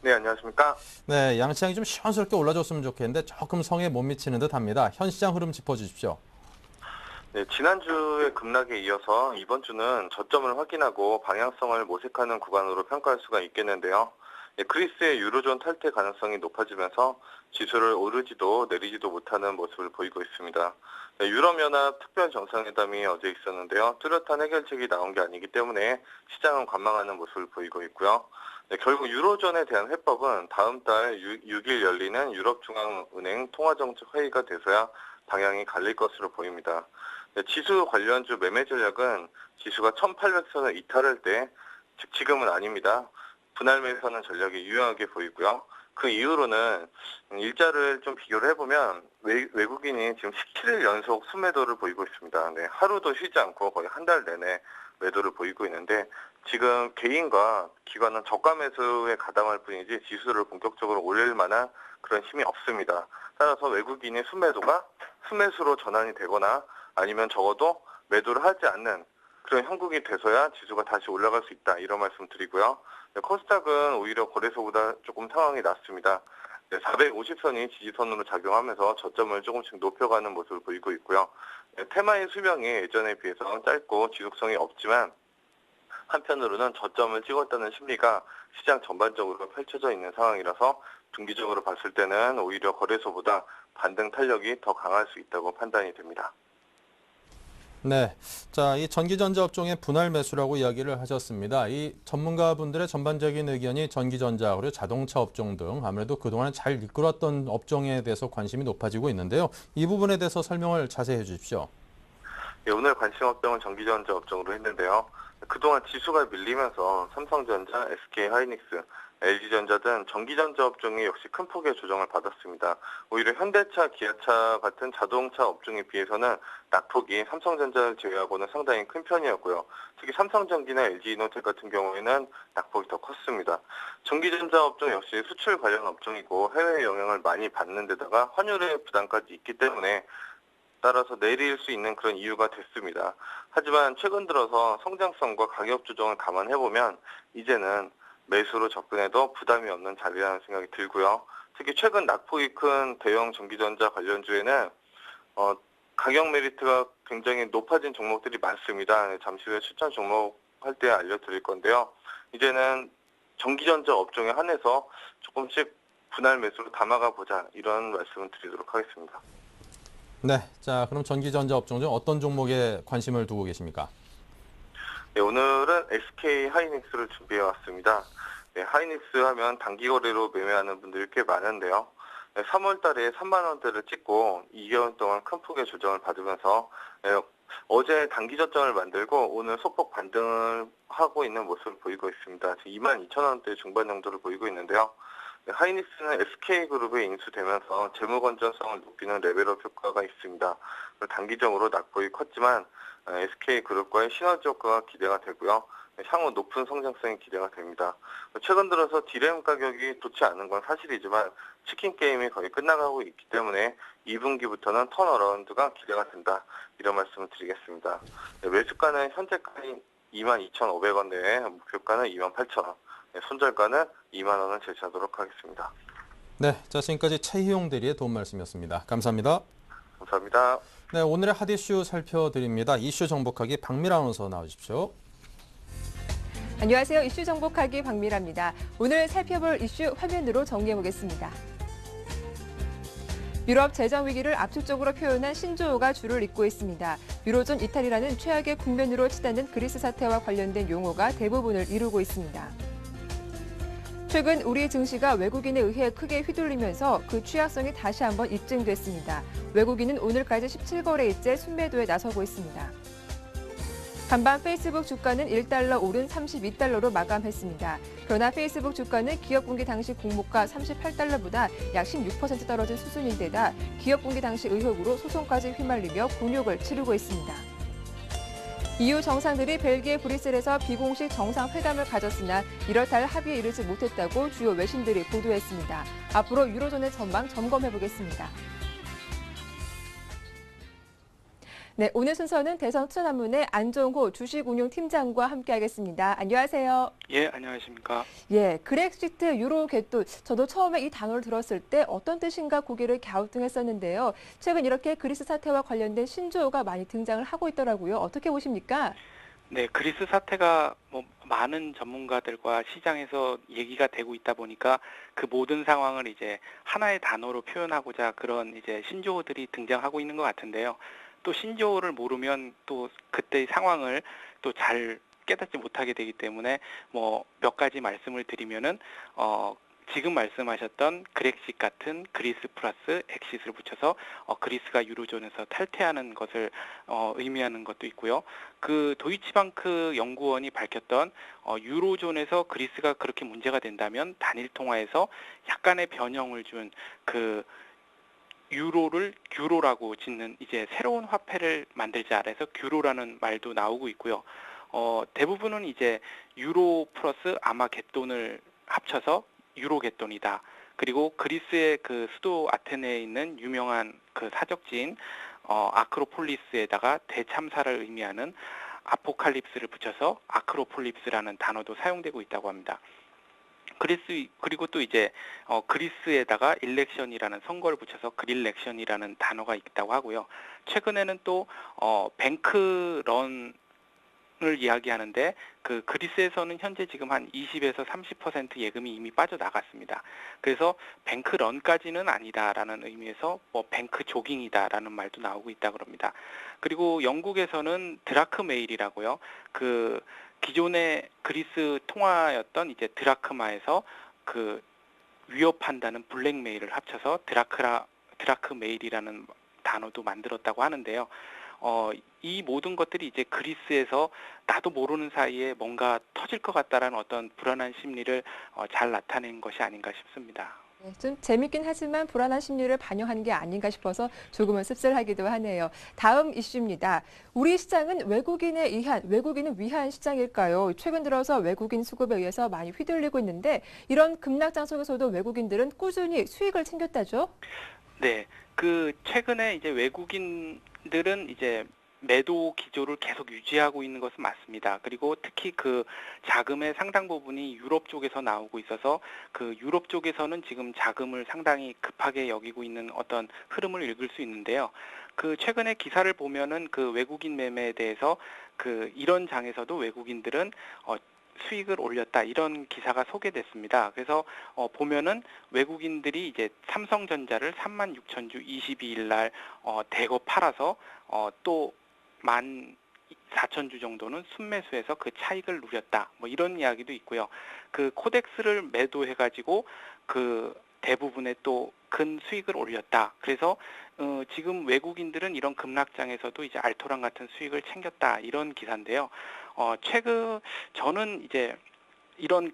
[SPEAKER 4] 네, 안녕하십니까?
[SPEAKER 1] 네, 양시장이 좀 시원스럽게 올라줬으면 좋겠는데 조금 성에 못 미치는 듯합니다. 현 시장 흐름 짚어주십시오.
[SPEAKER 4] 네, 지난주의 급락에 이어서 이번 주는 저점을 확인하고 방향성을 모색하는 구간으로 평가할 수가 있겠는데요. 네, 그리스의 유로존 탈퇴 가능성이 높아지면서 지수를 오르지도 내리지도 못하는 모습을 보이고 있습니다. 네, 유럽연합 특별정상회담이 어제 있었는데요. 뚜렷한 해결책이 나온 게 아니기 때문에 시장은 관망하는 모습을 보이고 있고요. 네, 결국 유로존에 대한 해법은 다음 달 6일 열리는 유럽중앙은행 통화정책회의가 돼서야 방향이 갈릴 것으로 보입니다. 네, 지수 관련주 매매 전략은 지수가 1800선을 이탈할 때, 즉 지금은 아닙니다. 분할 매수하는 전략이 유효하게 보이고요. 그 이후로는 일자를 좀 비교를 해보면 외국인이 지금 17일 연속 순매도를 보이고 있습니다. 네, 하루도 쉬지 않고 거의 한 달 내내 매도를 보이고 있는데 지금 개인과 기관은 저가 매수에 가담할 뿐이지 지수를 본격적으로 올릴 만한 그런 힘이 없습니다. 따라서 외국인의 순매도가 순매수로 전환이 되거나 아니면 적어도 매도를 하지 않는 그런 형국이 돼서야 지수가 다시 올라갈 수 있다. 이런 말씀 드리고요. 코스닥은 오히려 거래소보다 조금 상황이 낮습니다. 450선이 지지선으로 작용하면서 저점을 조금씩 높여가는 모습을 보이고 있고요. 테마의 수명이 예전에 비해서 짧고 지속성이 없지만 한편으로는 저점을 찍었다는 심리가 시장 전반적으로 펼쳐져 있는 상황이라서 중기적으로 봤을 때는 오히려 거래소보다 반등 탄력이 더 강할 수 있다고 판단이 됩니다.
[SPEAKER 1] 네, 자, 이 전기전자 업종의 분할 매수라고 이야기를 하셨습니다. 이 전문가분들의 전반적인 의견이 전기전자 그리고 자동차 업종 등 아무래도 그동안 잘 이끌었던 업종에 대해서 관심이 높아지고 있는데요. 이 부분에 대해서 설명을 자세히 해주십시오.
[SPEAKER 4] 예, 오늘 관심 업종은 전기전자 업종으로 했는데요. 그동안 지수가 밀리면서 삼성전자, SK하이닉스, LG전자 등 전기전자 업종이 역시 큰 폭의 조정을 받았습니다. 오히려 현대차, 기아차 같은 자동차 업종에 비해서는 낙폭이 삼성전자를 제외하고는 상당히 큰 편이었고요. 특히 삼성전기나 LG이노텍 같은 경우에는 낙폭이 더 컸습니다. 전기전자 업종 역시 수출 관련 업종이고 해외 영향을 많이 받는 데다가 환율의 부담까지 있기 때문에 따라서 내릴 수 있는 그런 이유가 됐습니다. 하지만 최근 들어서 성장성과 가격 조정을 감안해보면 이제는 매수로 접근해도 부담이 없는 자리라는 생각이 들고요. 특히 최근 낙폭이 큰 대형 전기전자 관련주에는 가격 메리트가 굉장히 높아진 종목들이 많습니다. 잠시 후에 추천 종목 할 때 알려드릴 건데요. 이제는 전기전자 업종에 한해서 조금씩 분할 매수로 담아가 보자 이런 말씀을 드리도록 하겠습니다.
[SPEAKER 1] 네, 자, 그럼 전기전자 업종 중 어떤 종목에 관심을 두고 계십니까?
[SPEAKER 4] 네, 오늘은 SK 하이닉스를 준비해 왔습니다. 네, 하이닉스 하면 단기 거래로 매매하는 분들이 꽤 많은데요. 네, 3월 달에 3만 원대를 찍고 2개월 동안 큰 폭의 조정을 받으면서 어제 단기 저점을 만들고 오늘 소폭 반등을 하고 있는 모습을 보이고 있습니다. 2만 2천 원대 중반 정도를 보이고 있는데요. 네, 하이닉스는 SK그룹에 인수되면서 재무 건전성을 높이는 레벨업 효과가 있습니다. 단기적으로 낙폭이 컸지만 SK그룹과의 시너지 효과가 기대가 되고요. 향후 높은 성장성이 기대가 됩니다. 최근 들어서 디램 가격이 좋지 않은 건 사실이지만 치킨 게임이 거의 끝나가고 있기 때문에 2분기부터는 턴어라운드가 기대가 된다. 이런 말씀을 드리겠습니다. 네, 매수가는 현재가인 22,500원 내에 목표가는 28,000원, 손절가는 2만 원을 제시하도록 하겠습니다.
[SPEAKER 1] 네, 자, 지금까지 최희용 대리의 도움 말씀이었습니다. 감사합니다.
[SPEAKER 4] 감사합니다.
[SPEAKER 1] 네, 오늘의 핫 이슈 살펴드립니다. 이슈 정복하기 박미라 아나운서 나와주십시오.
[SPEAKER 5] 안녕하세요. 이슈 정복하기 박미라입니다. 오늘 살펴볼 이슈 화면으로 정리해보겠습니다. 유럽 재정 위기를 압축적으로 표현한 신조어가 줄을 잇고 있습니다. 유로존 이탈이라는 최악의 국면으로 치닫는 그리스 사태와 관련된 용어가 대부분을 이루고 있습니다. 최근 우리 증시가 외국인에 의해 크게 휘둘리면서 그 취약성이 다시 한번 입증됐습니다. 외국인은 오늘까지 17거래일째 순매도에 나서고 있습니다. 간밤 페이스북 주가는 1달러 오른 32달러로 마감했습니다. 그러나 페이스북 주가는 기업 분기 당시 공모가 38달러보다 약 16% 떨어진 수준인데다 기업 분기 당시 의혹으로 소송까지 휘말리며 곤욕을 치르고 있습니다. EU 정상들이 벨기에 브뤼셀에서 비공식 정상회담을 가졌으나 이렇다 할 합의에 이르지 못했다고 주요 외신들이 보도했습니다. 앞으로 유로존의 전망 점검해보겠습니다. 네, 오늘 순서는 대선 투자난문의 안종호 주식운용팀장과 함께하겠습니다. 안녕하세요.
[SPEAKER 6] 예, 안녕하십니까.
[SPEAKER 5] 예, 그렉시트 유로 개돈. 저도 처음에 이 단어를 들었을 때 어떤 뜻인가 고개를 갸우뚱했었는데요. 최근 이렇게 그리스 사태와 관련된 신조어가 많이 등장을 하고 있더라고요. 어떻게 보십니까?
[SPEAKER 6] 네, 그리스 사태가 많은 전문가들과 시장에서 얘기가 되고 있다 보니까 그 모든 상황을 이제 하나의 단어로 표현하고자 그런 이제 신조어들이 등장하고 있는 것 같은데요. 또 신조어를 모르면 또 그때의 상황을 또 잘 깨닫지 못하게 되기 때문에 몇 가지 말씀을 드리면은 지금 말씀하셨던 그렉식 같은 그리스 플러스 엑시스를 붙여서 그리스가 유로존에서 탈퇴하는 것을 의미하는 것도 있고요. 그 도이치방크 연구원이 밝혔던 유로존에서 그리스가 그렇게 문제가 된다면 단일 통화에서 약간의 변형을 준 그 유로를 규로라고 짓는 이제 새로운 화폐를 만들자 해서 규로라는 말도 나오고 있고요. 대부분은 이제 유로 플러스 아마겟돈을 합쳐서 유로겟돈이다. 그리고 그리스의 그 수도 아테네에 있는 유명한 그 사적지인 아크로폴리스에다가 대참사를 의미하는 아포칼립스를 붙여서 아크로폴립스라는 단어도 사용되고 있다고 합니다. 그리고 또 이제 그리스에다가 일렉션이라는 선거를 붙여서 그릴렉션이라는 단어가 있다고 하고요. 최근에는 또 뱅크런을 이야기하는데 그 그리스에서는 현재 지금 한 20에서 30% 예금이 이미 빠져나갔습니다. 그래서 뱅크런까지는 아니다라는 의미에서 뭐 뱅크 조깅이다라는 말도 나오고 있다 그럽니다. 그리고 영국에서는 드라크메일이라고요. 그 기존의 그리스 통화였던 이제 드라크마에서 그 위협한다는 블랙메일을 합쳐서 드라크메일이라는 단어도 만들었다고 하는데요. 이 모든 것들이 이제 그리스에서 나도 모르는 사이에 뭔가 터질 것 같다라는 어떤 불안한 심리를 잘 나타낸 것이 아닌가 싶습니다.
[SPEAKER 5] 네, 좀 재밌긴 하지만 불안한 심리를 반영한 게 아닌가 싶어서 조금은 씁쓸하기도 하네요. 다음 이슈입니다. 우리 시장은 외국인을 위한 시장일까요? 최근 들어서 외국인 수급에 의해서 많이 휘둘리고 있는데 이런 급락장 속에서도 외국인들은 꾸준히 수익을 챙겼다죠?
[SPEAKER 6] 네, 그 최근에 이제 외국인들은 이제 매도 기조를 계속 유지하고 있는 것은 맞습니다. 그리고 특히 그 자금의 상당 부분이 유럽 쪽에서 나오고 있어서 그 유럽 쪽에서는 지금 자금을 상당히 급하게 여기고 있는 어떤 흐름을 읽을 수 있는데요. 그 최근에 기사를 보면은 그 외국인 매매에 대해서 그 이런 장에서도 외국인들은 수익을 올렸다 이런 기사가 소개됐습니다. 그래서 보면은 외국인들이 이제 삼성전자를 36,000주 22일 날 대거 팔아서 또 14,000주 정도는 순매수해서 그 차익을 누렸다. 뭐 이런 이야기도 있고요. 그 코덱스를 매도해가지고 그 대부분의 또 큰 수익을 올렸다. 그래서 지금 외국인들은 이런 급락장에서도 이제 알토란 같은 수익을 챙겼다. 이런 기사인데요. 저는 이제 이런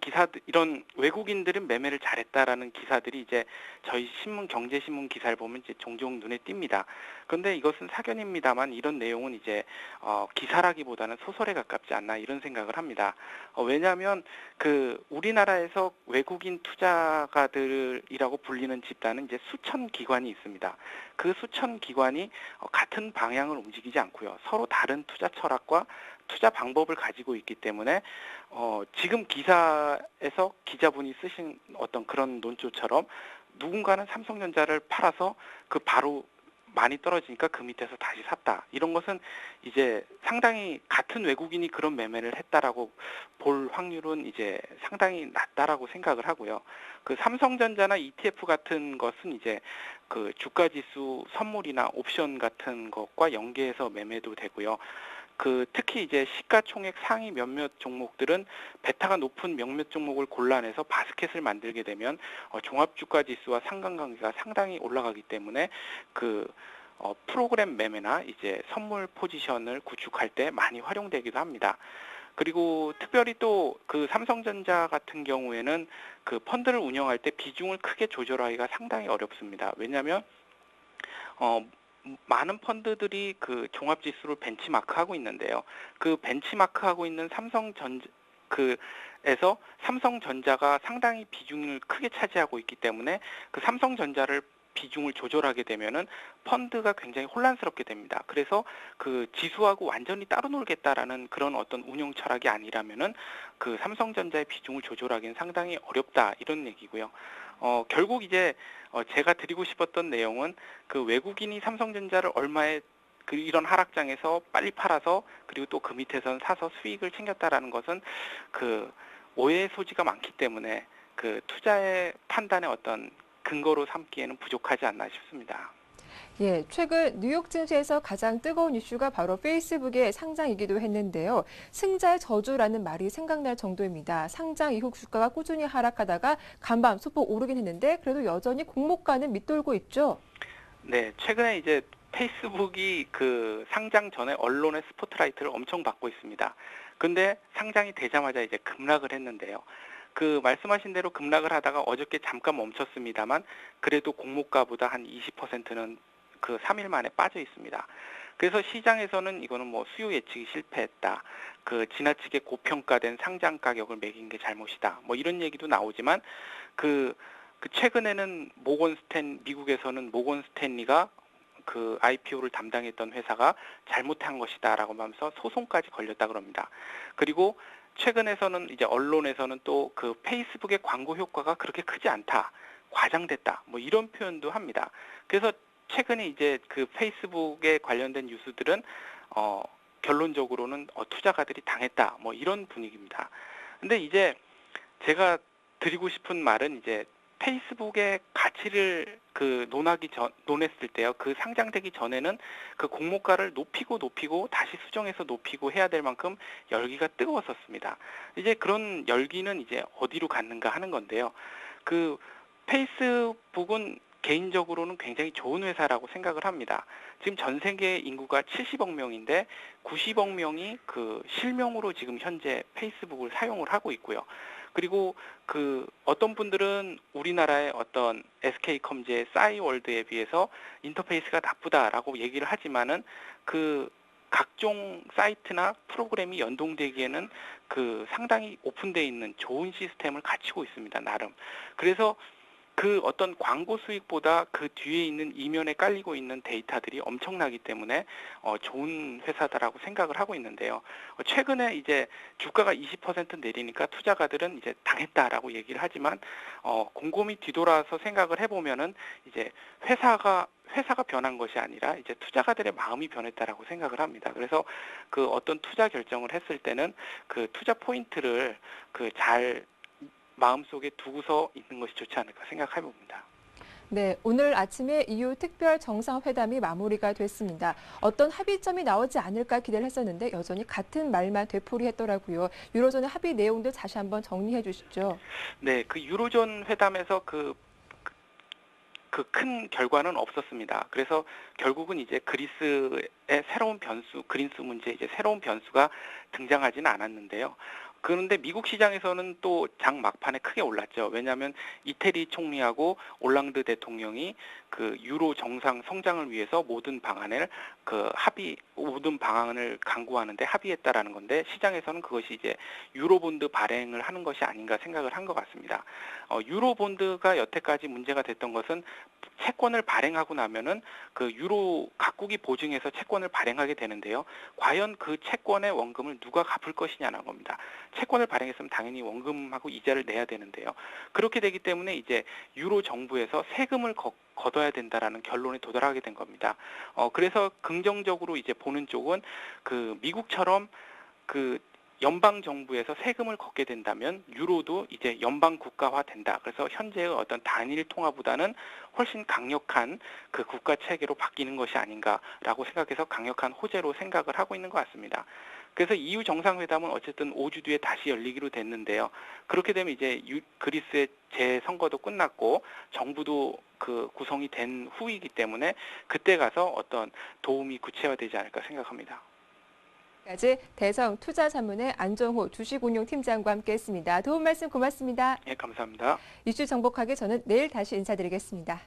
[SPEAKER 6] 외국인들은 매매를 잘했다라는 기사들이 이제 저희 경제신문 기사를 보면 이제 종종 눈에 띕니다. 그런데 이것은 사견입니다만 이런 내용은 이제 기사라기보다는 소설에 가깝지 않나 이런 생각을 합니다. 왜냐하면 그 우리나라에서 외국인 투자가들이라고 불리는 집단은 이제 수천 기관이 있습니다. 그 수천 기관이 같은 방향을 움직이지 않고요. 서로 다른 투자 철학과 투자 방법을 가지고 있기 때문에 지금 기사에서 기자분이 쓰신 어떤 그런 논조처럼 누군가는 삼성전자를 팔아서 그 바로 많이 떨어지니까 그 밑에서 다시 샀다. 이런 것은 이제 상당히 같은 외국인이 그런 매매를 했다라고 볼 확률은 이제 상당히 낮다라고 생각을 하고요. 그 삼성전자나 ETF 같은 것은 이제 그 주가지수 선물이나 옵션 같은 것과 연계해서 매매도 되고요. 그 특히 이제 시가총액 상위 몇몇 종목들은 베타가 높은 몇몇 종목을 골라내서 바스켓을 만들게 되면 종합주가지수와 상관관계가 상당히 올라가기 때문에 그 프로그램 매매나 이제 선물 포지션을 구축할 때 많이 활용되기도 합니다. 그리고 특별히 또 그 삼성전자 같은 경우에는 그 펀드를 운영할 때 비중을 크게 조절하기가 상당히 어렵습니다. 왜냐하면 많은 펀드들이 그 종합지수를 벤치마크하고 있는데요. 그 벤치마크하고 있는 삼성전자가 상당히 비중을 크게 차지하고 있기 때문에 그 삼성전자를 비중을 조절하게 되면은 펀드가 굉장히 혼란스럽게 됩니다. 그래서 그 지수하고 완전히 따로 놀겠다라는 그런 어떤 운영 철학이 아니라면은 그 삼성전자의 비중을 조절하기는 상당히 어렵다 이런 얘기고요. 결국 이제 제가 드리고 싶었던 내용은 그 외국인이 삼성전자를 얼마에 그 이런 하락장에서 빨리 팔아서 그리고 또 그 밑에선 사서 수익을 챙겼다라는 것은 그 오해의 소지가 많기 때문에 그 투자의 판단의 어떤 근거로 삼기에는 부족하지 않나 싶습니다.
[SPEAKER 5] 예, 최근 뉴욕 증시에서 가장 뜨거운 이슈가 바로 페이스북의 상장이기도 했는데요. 승자의 저주라는 말이 생각날 정도입니다. 상장 이후 주가가 꾸준히 하락하다가 간밤 소폭 오르긴 했는데 그래도 여전히 공모가는 밑돌고 있죠.
[SPEAKER 6] 네, 최근에 이제 페이스북이 그 상장 전에 언론의 스포트라이트를 엄청 받고 있습니다. 근데 상장이 되자마자 이제 급락을 했는데요. 그 말씀하신 대로 급락을 하다가 어저께 잠깐 멈췄습니다만 그래도 공모가보다 한 20%는 그 3일 만에 빠져 있습니다. 그래서 시장에서는 이거는 뭐 수요 예측이 실패했다. 그 지나치게 고평가된 상장 가격을 매긴 게 잘못이다. 뭐 이런 얘기도 나오지만 그 최근에는 미국에서는 모건 스탠리가 그 IPO를 담당했던 회사가 잘못한 것이다라고 하면서 소송까지 걸렸다 그럽니다. 그리고 최근에서는 이제 언론에서는 또 그 페이스북의 광고 효과가 그렇게 크지 않다, 과장됐다, 뭐 이런 표현도 합니다. 그래서 최근에 이제 그 페이스북에 관련된 뉴스들은 결론적으로는 투자가들이 당했다, 뭐 이런 분위기입니다. 근데 이제 제가 드리고 싶은 말은 이제 페이스북의 가치를 논했을 때요. 그 상장되기 전에는 그 공모가를 높이고 다시 수정해서 높이고 해야 될 만큼 열기가 뜨거웠었습니다. 이제 그런 열기는 이제 어디로 갔는가 하는 건데요. 그 페이스북은 개인적으로는 굉장히 좋은 회사라고 생각을 합니다. 지금 전 세계 인구가 70억 명인데 90억 명이 그 실명으로 지금 현재 페이스북을 사용을 하고 있고요. 그리고 그 어떤 분들은 우리나라의 어떤 SK컴즈의 싸이월드에 비해서 인터페이스가 나쁘다라고 얘기를 하지만은 그 각종 사이트나 프로그램이 연동되기에는 그 상당히 오픈되어 있는 좋은 시스템을 갖추고 있습니다, 나름. 그래서 그 어떤 광고 수익보다 그 뒤에 있는 이면에 깔리고 있는 데이터들이 엄청나기 때문에 좋은 회사다라고 생각을 하고 있는데요. 최근에 이제 주가가 20% 내리니까 투자가들은 이제 당했다라고 얘기를 하지만 곰곰이 뒤돌아서 생각을 해보면은 이제 회사가 변한 것이 아니라 이제 투자가들의 마음이 변했다라고 생각을 합니다. 그래서 그 어떤 투자 결정을 했을 때는 그 투자 포인트를 잘 마음속에 두고서 있는 것이 좋지 않을까 생각해 봅니다.
[SPEAKER 5] 네, 오늘 아침에 EU 특별 정상회담이 마무리가 됐습니다. 어떤 합의점이 나오지 않을까 기대를 했었는데 여전히 같은 말만 되풀이했더라고요. 유로존의 합의 내용들 다시 한번 정리해 주시죠.
[SPEAKER 6] 네, 그 유로존 회담에서 그 큰 결과는 없었습니다. 그래서 결국은 이제 그리스의 새로운 변수, 그린스 문제 이제 새로운 변수가 등장하지는 않았는데요. 그런데 미국 시장에서는 또 장 막판에 크게 올랐죠. 왜냐하면 이태리 총리하고 올랑드 대통령이 그 유로 정상 성장을 위해서 모든 방안을 강구하는데 합의했다라는 건데 시장에서는 그것이 이제 유로본드 발행을 하는 것이 아닌가 생각을 한 것 같습니다. 유로본드가 여태까지 문제가 됐던 것은 채권을 발행하고 나면은 그 유로 각국이 보증해서 채권을 발행하게 되는데요. 과연 그 채권의 원금을 누가 갚을 것이냐는 겁니다. 채권을 발행했으면 당연히 원금하고 이자를 내야 되는데요. 그렇게 되기 때문에 이제 유로 정부에서 세금을 걷어야 된다라는 결론에 도달하게 된 겁니다. 그래서 긍정적으로 이제 보는 쪽은 그 미국처럼 그 연방 정부에서 세금을 걷게 된다면 유로도 이제 연방 국가화 된다. 그래서 현재의 어떤 단일 통화보다는 훨씬 강력한 그 국가 체계로 바뀌는 것이 아닌가라고 생각해서 강력한 호재로 생각을 하고 있는 것 같습니다. 그래서 EU 정상회담은 어쨌든 5주 뒤에 다시 열리기로 됐는데요. 그렇게 되면 이제 그리스의 재선거도 끝났고 정부도 그 구성이 된 후이기 때문에 그때 가서 어떤 도움이 구체화되지 않을까 생각합니다.
[SPEAKER 5] 까지 대성 투자자문의 안정호 주식운용팀장과 함께했습니다. 도움 말씀 고맙습니다.
[SPEAKER 6] 네, 감사합니다.
[SPEAKER 5] 이슈 정복하게 저는 내일 다시 인사드리겠습니다.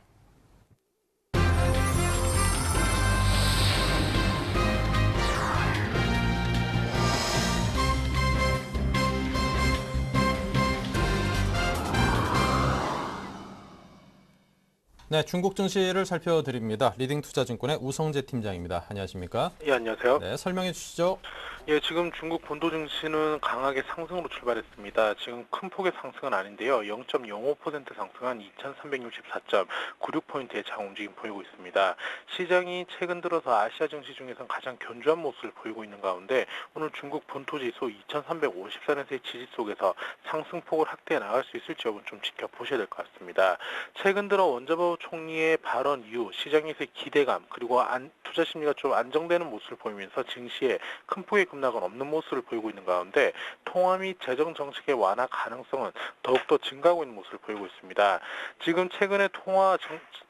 [SPEAKER 1] 네, 중국 증시를 살펴드립니다. 리딩투자증권의 우성재 팀장입니다. 안녕하십니까?
[SPEAKER 7] 예, 안녕하세요.
[SPEAKER 1] 네, 설명해 주시죠.
[SPEAKER 7] 예, 지금 중국 본도 증시는 강하게 상승으로 출발했습니다. 지금 큰 폭의 상승은 아닌데요. 0.05% 상승한 2364.96포인트의 장 움직임 보이고 있습니다. 시장이 최근 들어서 아시아 증시 중에서 가장 견조한 모습을 보이고 있는 가운데 오늘 중국 본토 지수 2350선에서의 지지 속에서 상승폭을 확대해 나갈 수 있을지 여부는 좀 지켜보셔야 될 것 같습니다. 최근 들어 원자보 총리의 발언 이후 시장에서의 기대감 그리고 투자 심리가 좀 안정되는 모습을 보이면서 증시에 큰 폭의 급락은 없는 모습을 보이고 있는 가운데 통화 및 재정 정책의 완화 가능성은 더욱더 증가하고 있는 모습을 보이고 있습니다. 지금 최근에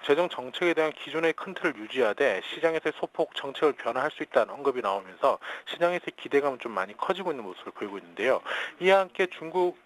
[SPEAKER 7] 재정 정책에 대한 기존의 큰 틀을 유지하되 시장에서의 소폭 정책을 변화할 수 있다는 언급이 나오면서 시장에서의 기대감은 좀 많이 커지고 있는 모습을 보이고 있는데요. 이와 함께 중국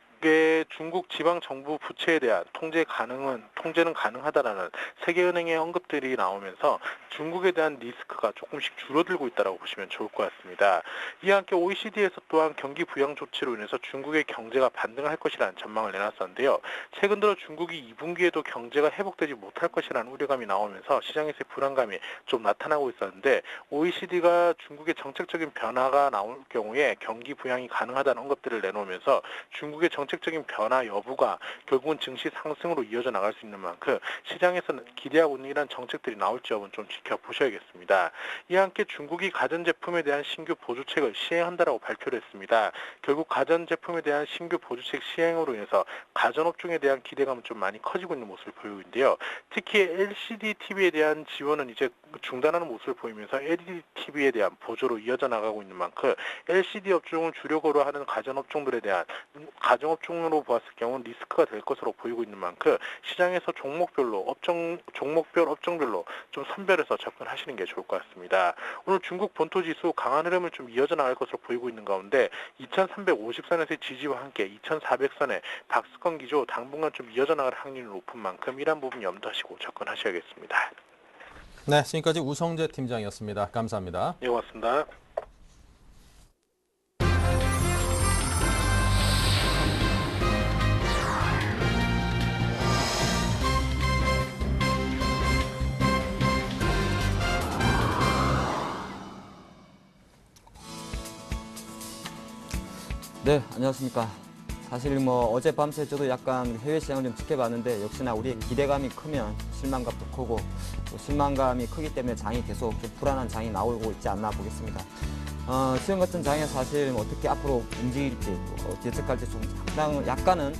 [SPEAKER 7] 중국 지방 정부 부채에 대한 통제는 가능하다라는 세계은행의 언급들이 나오면서 중국에 대한 리스크가 조금씩 줄어들고 있다고 보시면 좋을 것 같습니다. 이와 함께 OECD에서 또한 경기 부양 조치로 인해서 중국의 경제가 반등할 것이라는 전망을 내놨었는데요. 최근 들어 중국이 2분기에도 경제가 회복되지 못할 것이라는 우려감이 나오면서 시장에서의 불안감이 좀 나타나고 있었는데 OECD가 중국의 정책적인 변화가 나올 경우에 경기 부양이 가능하다는 언급들을 내놓으면서 중국의 정책적인 변화 여부가 결국은 증시 상승으로 이어져 나갈 수 있는 만큼 시장에서는 기대하고 있는 이러한 정책들이 나올지 여부는 좀 지켜보셔야겠습니다. 이와 함께 중국이 가전제품에 대한 신규 보조책을 시행한다라고 발표를 했습니다. 결국 가전제품에 대한 신규 보조책 시행으로 인해서 가전업종에 대한 기대감은 좀 많이 커지고 있는 모습을 보이고 있는데요. 특히 LCD TV에 대한 지원은 이제 중단하는 모습을 보이면서 LED TV에 대한 보조로 이어져 나가고 있는 만큼 LCD 업종을 주력으로 하는 가전업종들에 대한 가정업종으로 보았을 경우는 리스크가 될 것으로 보이고 있는 만큼 시장에서 종목별 업종별로 좀 선별해서 접근하시는 게 좋을 것 같습니다. 오늘 중국 본토지수 강한 흐름을 좀 이어져 나갈 것으로 보이고 있는 가운데 2350선에서의 지지와 함께 2400선의 박스권 기조 당분간 좀 이어져 나갈 확률이 높은 만큼 이러한 부분 염두하시고 접근하셔야겠습니다.
[SPEAKER 1] 네, 지금까지 우성재 팀장이었습니다. 감사합니다.
[SPEAKER 7] 예, 고맙습니다.
[SPEAKER 8] 네, 안녕하십니까. 사실 어젯밤새 저도 약간 해외 시장을 좀 지켜봤는데 역시나 우리의 기대감이 크면 실망감도 크고 또 실망감이 크기 때문에 장이 계속 좀 불안한 장이 나오고 있지 않나 보겠습니다. 지금 같은 장에 사실 어떻게 앞으로 움직일지 예측할 때 좀 약간은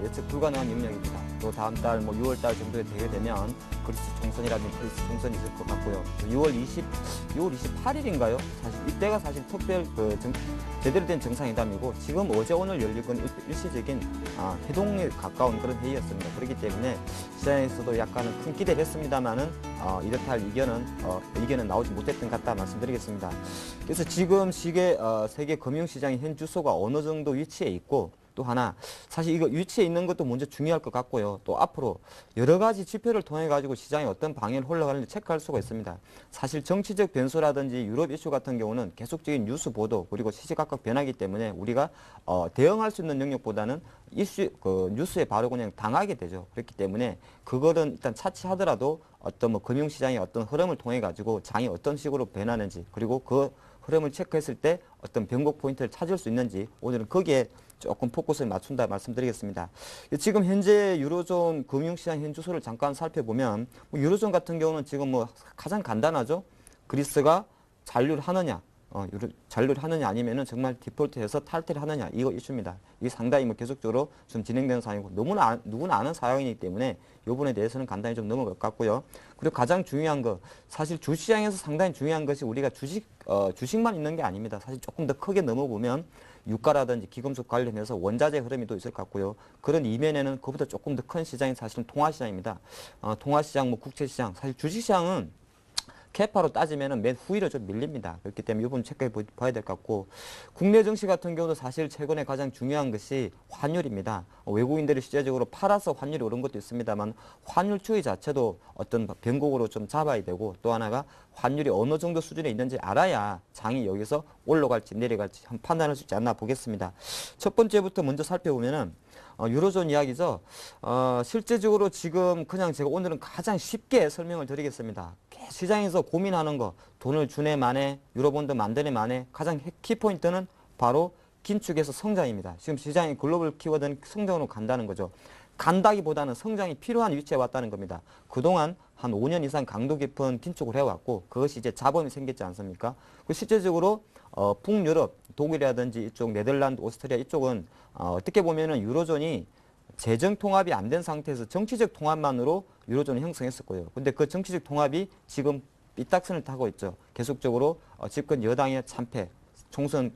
[SPEAKER 8] 예측 불가능한 영역입니다. 또 다음 달 6월 달 정도에 되게 되면 그리스 총선이라든지 그리스 총선이 있을 것 같고요. 6월 28일인가요? 사실 이때가 사실 특별 제대로 된 정상회담이고 지금 어제 오늘 열린 건 일시적인 회동에 가까운 그런 회의였습니다. 그렇기 때문에 시장에서도 약간은 큰 기대를 했습니다만은 이렇다 할 의견은 나오지 못했던 것 같다 말씀드리겠습니다. 그래서 지금 세계 금융시장의 현 주소가 어느 정도 위치에 있고 또 하나 사실 이거 위치에 있는 것도 먼저 중요할 것 같고요. 또 앞으로 여러 가지 지표를 통해 가지고 시장이 어떤 방향을 흘러가는지 체크할 수가 있습니다. 사실 정치적 변수라든지 유럽 이슈 같은 경우는 계속적인 뉴스 보도 그리고 시시각각 변하기 때문에 우리가 대응할 수 있는 영역보다는 뉴스에 바로 그냥 당하게 되죠. 그렇기 때문에 그거는 일단 차치하더라도 어떤 금융시장의 어떤 흐름을 통해 가지고 장이 어떤 식으로 변하는지 그리고 그 흐름을 체크했을 때 어떤 변곡 포인트를 찾을 수 있는지 오늘은 거기에 조금 포커스를 맞춘다 말씀드리겠습니다. 지금 현재 유로존 금융시장 현 주소를 잠깐 살펴보면 유로존 같은 경우는 지금 가장 간단하죠. 그리스가 잔류를 하느냐, 잔류를 하느냐 아니면은 정말 디폴트해서 탈퇴를 하느냐 이거 이슈입니다. 이게 상당히 계속적으로 좀 진행되는 사항이고 누구나 아는 사항이기 때문에 이 부분에 대해서는 간단히 좀 넘어갈 것 같고요. 그리고 가장 중요한 거 사실 주시장에서 상당히 중요한 것이 우리가 주식만 있는 게 아닙니다. 사실 조금 더 크게 넘어보면 유가라든지 기금속 관련해서 원자재 흐름이 또 있을 것 같고요. 그런 이면에는 그보다 조금 더 큰 시장이 사실은 통화시장입니다. 통화시장, 국채시장, 사실 주식시장은 캐파로 따지면 맨 후위로 좀 밀립니다. 그렇기 때문에 이 부분 체크해 봐야 될 것 같고 국내 증시 같은 경우도 사실 최근에 가장 중요한 것이 환율입니다. 외국인들이 실제적으로 팔아서 환율이 오른 것도 있습니다만 환율 추이 자체도 어떤 변곡으로 좀 잡아야 되고 또 하나가 환율이 어느 정도 수준에 있는지 알아야 장이 여기서 올라갈지 내려갈지 판단할 수 있지 않나 보겠습니다. 첫 번째부터 먼저 살펴보면은 유로존 이야기죠. 실제적으로 지금 그냥 제가 오늘은 가장 쉽게 설명을 드리겠습니다. 시장에서 고민하는 거, 돈을 주네 마네, 유로본드 만드네 마네, 가장 키포인트는 바로 긴축에서 성장입니다. 지금 시장의 글로벌 키워드는 성장으로 간다는 거죠. 간다기보다는 성장이 필요한 위치에 왔다는 겁니다. 그동안 한 5년 이상 강도 깊은 긴축을 해왔고 그것이 이제 자본이 생겼지 않습니까? 실제적으로 북유럽, 독일이라든지 이쪽 네덜란드, 오스트리아 이쪽은 어떻게 보면은 유로존이 재정 통합이 안 된 상태에서 정치적 통합만으로 유로존을 형성했었고요. 근데 그 정치적 통합이 지금 삐딱선을 타고 있죠. 계속적으로 집권 여당의 참패, 총선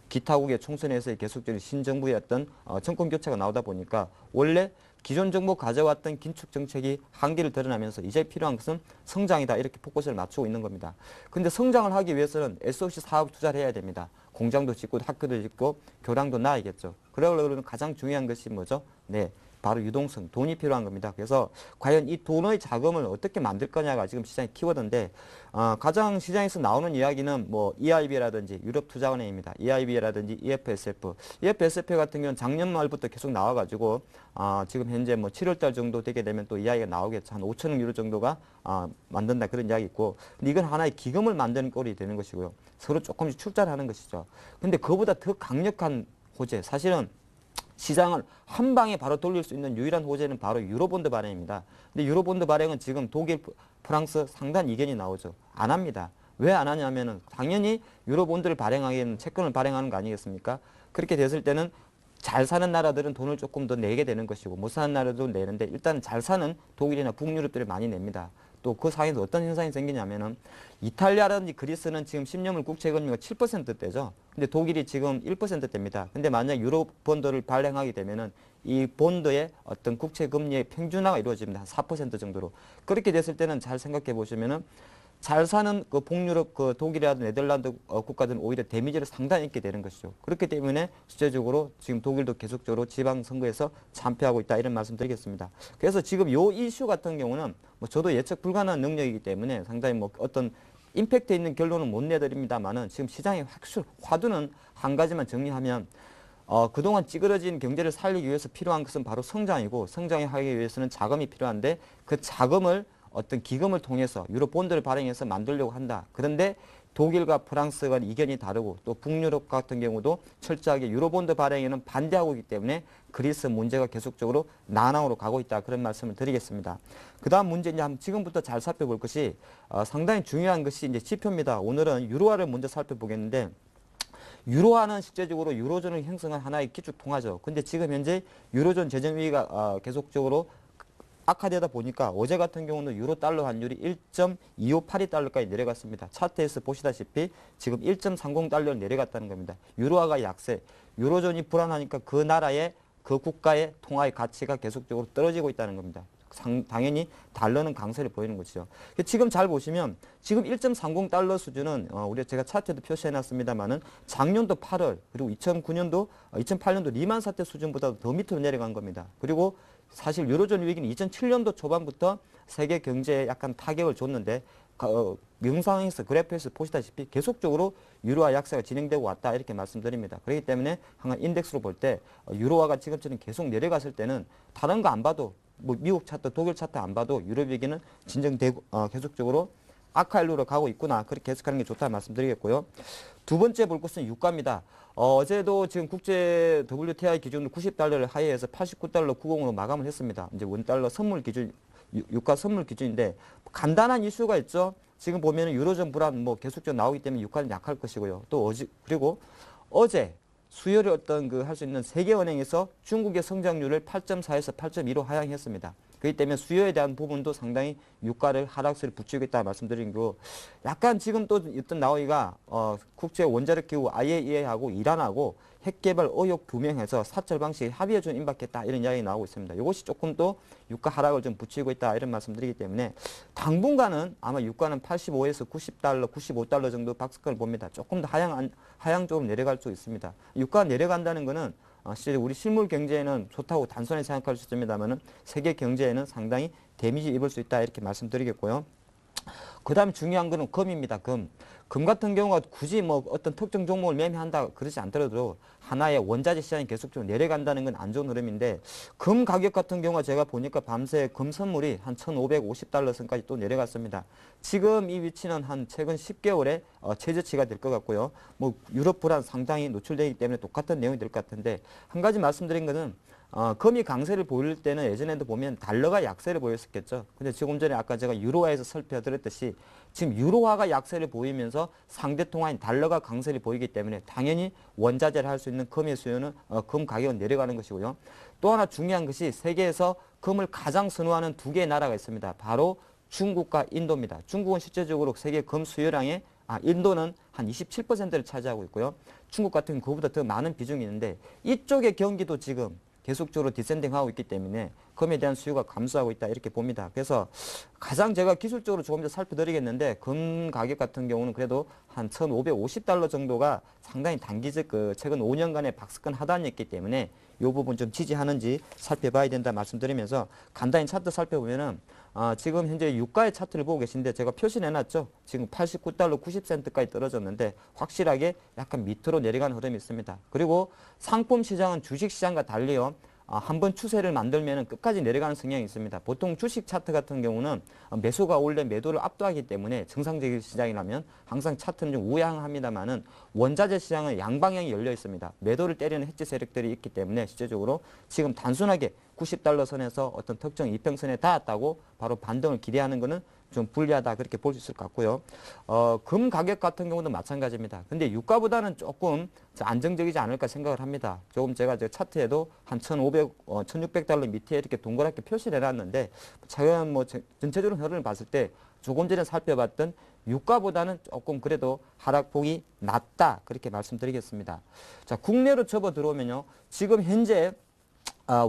[SPEAKER 8] 기타국의 총선에서의 계속적인 신정부의 어떤 정권 교체가 나오다 보니까 원래 기존 정부 가져왔던 긴축 정책이 한계를 드러나면서 이제 필요한 것은 성장이다 이렇게 포커스를 맞추고 있는 겁니다. 근데 성장을 하기 위해서는 SOC 사업 투자를 해야 됩니다. 공장도 짓고 학교도 짓고 교량도 놔야겠죠. 그러려면 가장 중요한 것이 뭐죠? 네. 바로 유동성, 돈이 필요한 겁니다. 그래서 과연 이 돈의 자금을 어떻게 만들 거냐가 지금 시장의 키워드인데 가장 시장에서 나오는 이야기는 뭐 EIB라든지 유럽투자은행입니다. EIB라든지 EFSF. EFSF 같은 경우는 작년 말부터 계속 나와가지고 지금 현재 뭐 7월달 정도 되게 되면 또 이야기가 나오겠죠. 한 5천억 유로 정도가 만든다 그런 이야기 있고, 근데 이건 하나의 기금을 만드는 꼴이 되는 것이고요. 서로 조금씩 출자를 하는 것이죠. 근데 그보다 더 강력한 호재, 사실은 시장을 한 방에 바로 돌릴 수 있는 유일한 호재는 바로 유로본드 발행입니다. 근데 유로본드 발행은 지금 독일, 프랑스 상당 이견이 나오죠. 안 합니다. 왜 안 하냐면은 당연히 유로본드를 발행하기에는 채권을 발행하는 거 아니겠습니까? 그렇게 됐을 때는 잘 사는 나라들은 돈을 조금 더 내게 되는 것이고 못 사는 나라도 내는데 일단 잘 사는 독일이나 북유럽들이 많이 냅니다. 또 그 사이에서 어떤 현상이 생기냐면은 이탈리아라든지 그리스는 지금 10년물 국채 금리가 7%대죠. 근데 독일이 지금 1%대입니다. 근데 만약 유로 본드를 발행하게 되면은 이 본드의 어떤 국채 금리의 평준화가 이루어집니다. 한 4% 정도로. 그렇게 됐을 때는 잘 생각해 보시면은 잘 사는 그 북유럽 그 독일이라든 네덜란드 국가들은 오히려 데미지를 상당히 입게 되는 것이죠. 그렇기 때문에 실제적으로 지금 독일도 계속적으로 지방선거에서 참패하고 있다 이런 말씀 드리겠습니다. 그래서 지금 요 이슈 같은 경우는 뭐 저도 예측 불가능한 능력이기 때문에 상당히 뭐 어떤 임팩트 있는 결론은 못 내드립니다만은 지금 시장의 확실 화두는 한 가지만 정리하면 그동안 찌그러진 경제를 살리기 위해서 필요한 것은 바로 성장이고 성장하기 위해서는 자금이 필요한데 그 자금을 어떤 기금을 통해서 유로 본드를 발행해서 만들려고 한다. 그런데 독일과 프랑스가 이견이 다르고 또 북유럽 같은 경우도 철저하게 유로 본드 발행에는 반대하고 있기 때문에 그리스 문제가 계속적으로 난항으로 가고 있다. 그런 말씀을 드리겠습니다. 그 다음 문제 이제 지금부터 잘 살펴볼 것이 상당히 중요한 것이 이제 지표입니다. 오늘은 유로화를 먼저 살펴보겠는데 유로화는 실제적으로 유로존을 형성한 하나의 기축 통화죠. 근데 지금 현재 유로존 재정 위기가 계속적으로 악화되다 보니까 어제 같은 경우는 유로 달러 환율이 1.258달러까지 내려갔습니다. 차트에서 보시다시피 지금 1.30달러를 내려갔다는 겁니다. 유로화가 약세, 유로존이 불안하니까 그 나라의 그 국가의 통화의 가치가 계속적으로 떨어지고 있다는 겁니다. 당연히 달러는 강세를 보이는 것이죠. 지금 잘 보시면 지금 1.30달러 수준은 제가 차트에도 표시해놨습니다만은 작년도 8월 그리고 2008년도 리만 사태 수준보다 더 밑으로 내려간 겁니다. 그리고 사실 유로존 위기는 2007년도 초반부터 세계 경제에 약간 타격을 줬는데 영상에서 그래프에서 보시다시피 계속적으로 유로화 약세가 진행되고 왔다 이렇게 말씀드립니다. 그렇기 때문에 항상 인덱스로 볼 때 유로화가 지금처럼 계속 내려갔을 때는 다른 거 안 봐도 뭐 미국 차트, 독일 차트 안 봐도 유럽 위기는 진정되고 계속적으로 악화일로로 가고 있구나. 그렇게 해석하는 게 좋다 말씀드리겠고요. 두 번째 볼 것은 유가입니다. 어제도 지금 국제 WTI 기준으로 90달러를 하회해서 89달러 90으로 마감을 했습니다. 이제 원달러 선물 기준, 유가 선물 기준인데 간단한 이슈가 있죠. 지금 보면은 유로존 불안 뭐 계속적으로 나오기 때문에 유가는 약할 것이고요. 또 그리고 어제 수요일 어떤 할 수 있는 세계은행에서 중국의 성장률을 8.4에서 8.2로 하향했습니다. 그렇기 때문에 수요에 대한 부분도 상당히 유가를 하락세를 붙이겠다 말씀드린 거. 약간 지금 또 어떤 나오기가 국제 원자력 기구 IAEA하고 이란하고 핵개발 의혹 규명해서 사철 방식에 합의에 좀 임박했다 이런 이야기 나오고 있습니다. 이것이 조금 또 유가 하락을 좀 붙이고 있다 이런 말씀드리기 때문에 당분간은 아마 유가는 85에서 90달러, 95달러 정도 박스권을 봅니다. 조금 더 하향 쪽으로 내려갈 수 있습니다. 유가가 내려간다는 거는 실제 우리 실물 경제에는 좋다고 단순히 생각할 수 있습니다만은 세계 경제에는 상당히 데미지 입을 수 있다 이렇게 말씀드리겠고요. 그 다음에 중요한 거는 금입니다. 금 같은 경우가 굳이 뭐 어떤 특정 종목을 매매한다 그러지 않더라도 하나의 원자재 시장이 계속적으로 내려간다는 건 안 좋은 흐름인데 금 가격 같은 경우가 제가 보니까 밤새 금 선물이 한 1,550달러 선까지 또 내려갔습니다. 지금 이 위치는 한 최근 10개월의 최저치가 될 것 같고요. 뭐 유럽 불안 상당히 노출되기 때문에 똑같은 내용이 될 것 같은데 한 가지 말씀드린 것은 금이 강세를 보일 때는 예전에도 보면 달러가 약세를 보였었겠죠. 근데 지금 전에 아까 제가 유로화에서 살펴드렸듯이 지금 유로화가 약세를 보이면서 상대 통화인 달러가 강세를 보이기 때문에 당연히 원자재를 할 수 있는 금의 수요는 금 가격은 내려가는 것이고요. 또 하나 중요한 것이 세계에서 금을 가장 선호하는 두 개의 나라가 있습니다. 바로 중국과 인도입니다. 중국은 실제적으로 세계 금 수요량의 인도는 한 27%를 차지하고 있고요. 중국 같은 경우는 그보다 더 많은 비중이 있는데 이쪽의 경기도 지금 계속적으로 디센딩하고 있기 때문에 금에 대한 수요가 감소하고 있다 이렇게 봅니다. 그래서 가장 제가 기술적으로 조금 더 살펴드리겠는데 금 가격 같은 경우는 그래도 한 1,550달러 정도가 상당히 단기적 최근 5년간의 박스권 하단이었기 때문에 이 부분 좀 지지하는지 살펴봐야 된다 말씀드리면서 간단히 차트 살펴보면은 지금 현재 유가의 차트를 보고 계신데 제가 표시해놨죠. 지금 89달러 90센트까지 떨어졌는데 확실하게 약간 밑으로 내려가는 흐름이 있습니다. 그리고 상품 시장은 주식 시장과 달리요. 한번 추세를 만들면 끝까지 내려가는 성향이 있습니다. 보통 주식 차트 같은 경우는 매수가 원래 매도를 압도하기 때문에 정상적인 시장이라면 항상 차트는 좀 우양합니다만은 원자재 시장은 양방향이 열려 있습니다. 매도를 때리는 해지 세력들이 있기 때문에 실제적으로 지금 단순하게 90달러 선에서 어떤 특정 이평선에 닿았다고 바로 반등을 기대하는 것은 좀 불리하다 그렇게 볼 수 있을 것 같고요. 금 가격 같은 경우도 마찬가지입니다. 근데 유가보다는 조금 안정적이지 않을까 생각을 합니다. 조금 제가 차트에도 한 1,500, 1,600달러 밑에 이렇게 동그랗게 표시를 해놨는데 최근 전체적으로 흐름을 봤을 때 조금 전에 살펴봤던 유가보다는 조금 그래도 하락폭이 낮다 그렇게 말씀드리겠습니다. 자, 국내로 접어 들어오면요. 지금 현재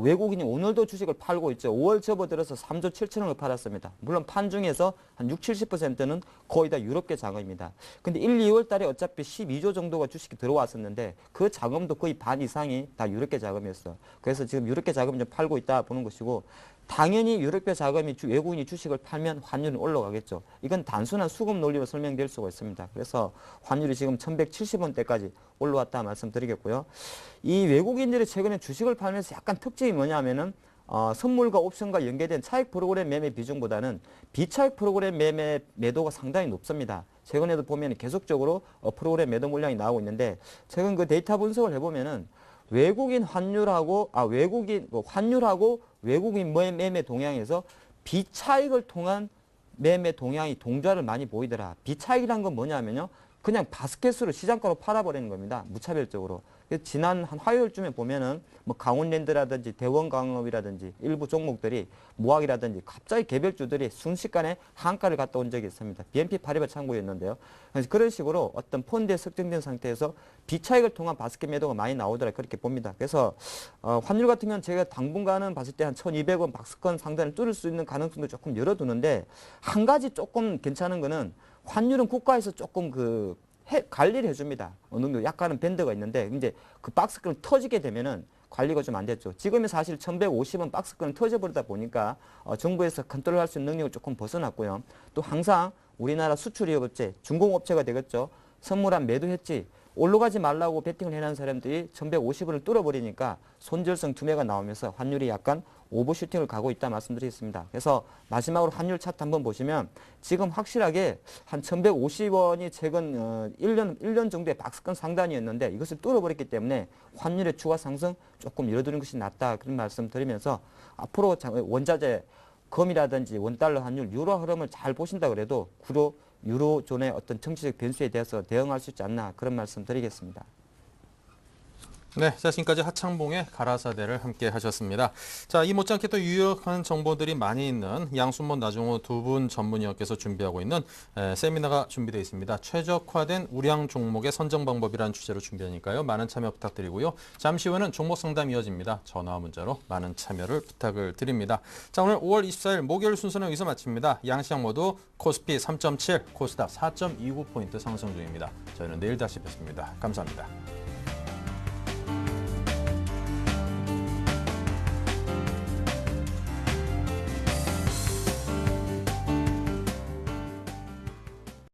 [SPEAKER 8] 외국인이 오늘도 주식을 팔고 있죠. 5월 접어들어서 3조 7천억을 팔았습니다. 물론 판 중에서 한 60, 70%는 거의 다 유럽계 자금입니다. 근데 1, 2월 달에 어차피 12조 정도가 주식이 들어왔었는데 그 자금도 거의 반 이상이 다 유럽계 자금이었어요. 그래서 지금 유럽계 자금을 좀 팔고 있다 보는 것이고 당연히 유럽계 자금이 외국인이 주식을 팔면 환율은 올라가겠죠. 이건 단순한 수급 논리로 설명될 수가 있습니다. 그래서 환율이 지금 1,170원대까지 올라왔다 말씀드리겠고요. 이 외국인들이 최근에 주식을 팔면서 약간 특징이 뭐냐면은 선물과 옵션과 연계된 차익 프로그램 매매 비중보다는 비차익 프로그램 매도가 상당히 높습니다. 최근에도 보면 계속적으로 프로그램 매도 물량이 나오고 있는데 최근 그 데이터 분석을 해보면은 외국인 환율하고 외국인 매매 동향에서 비차익을 통한 매매 동향이 동좌를 많이 보이더라. 비차익이란 건 뭐냐면요. 그냥 바스켓으로 시장가로 팔아버리는 겁니다. 무차별적으로. 지난 한 화요일쯤에 보면은 뭐 강원랜드라든지 대원강업이라든지 일부 종목들이 모학이라든지 갑자기 개별주들이 순식간에 한가를 갔다 온 적이 있습니다. BNP 파리바 참고였는데요. 그래서 그런 식으로 어떤 펀드에 석정된 상태에서 비차익을 통한 바스켓 매도가 많이 나오더라 그렇게 봅니다. 그래서 환율 같은 경우는 제가 당분간은 봤을 때 한 1,200원 박스권 상단을 뚫을 수 있는 가능성도 조금 열어두는데 한 가지 조금 괜찮은 거는 환율은 국가에서 조금 관리를 해줍니다. 어느 정도 약간은 밴드가 있는데 이제 그 박스권을 터지게 되면은 관리가 좀 안 됐죠. 지금은 사실 1,150원 박스권을 터져버리다 보니까 정부에서 컨트롤할 수 있는 능력을 조금 벗어났고요. 또 항상 우리나라 수출이업체, 중공업체가 되겠죠. 선물한 매도했지. 올라가지 말라고 베팅을 해놓은 사람들이 1,150원을 뚫어버리니까 손절성 투매가 나오면서 환율이 약간 오버슈팅을 가고 있다 말씀드리겠습니다. 그래서 마지막으로 환율 차트 한번 보시면 지금 확실하게 한 1,150원이 최근 1년 정도의 박스권 상단이었는데 이것을 뚫어버렸기 때문에 환율의 추가 상승 조금 열어두는 것이 낫다 그런 말씀 드리면서 앞으로 원자재 금이라든지 원달러 환율, 유로 흐름을 잘 보신다 그래도 유로존의 어떤 정치적 변수에 대해서 대응할 수 있지 않나 그런 말씀 드리겠습니다.
[SPEAKER 1] 네, 자, 지금까지 하창봉의 가라사대를 함께 하셨습니다. 자, 이 못지않게 또 유효한 정보들이 많이 있는 양순몬 나종호 두 분 전문의께서 준비하고 있는 세미나가 준비되어 있습니다. 최적화된 우량 종목의 선정 방법이라는 주제로 준비하니까요. 많은 참여 부탁드리고요. 잠시 후에는 종목 상담 이어집니다. 전화와 문자로 많은 참여를 부탁을 드립니다. 자, 오늘 5월 24일 목요일 순서는 여기서 마칩니다. 양시장 모두 코스피 3.7, 코스닥 4.29포인트 상승 중입니다. 저희는 내일 다시 뵙습니다. 감사합니다.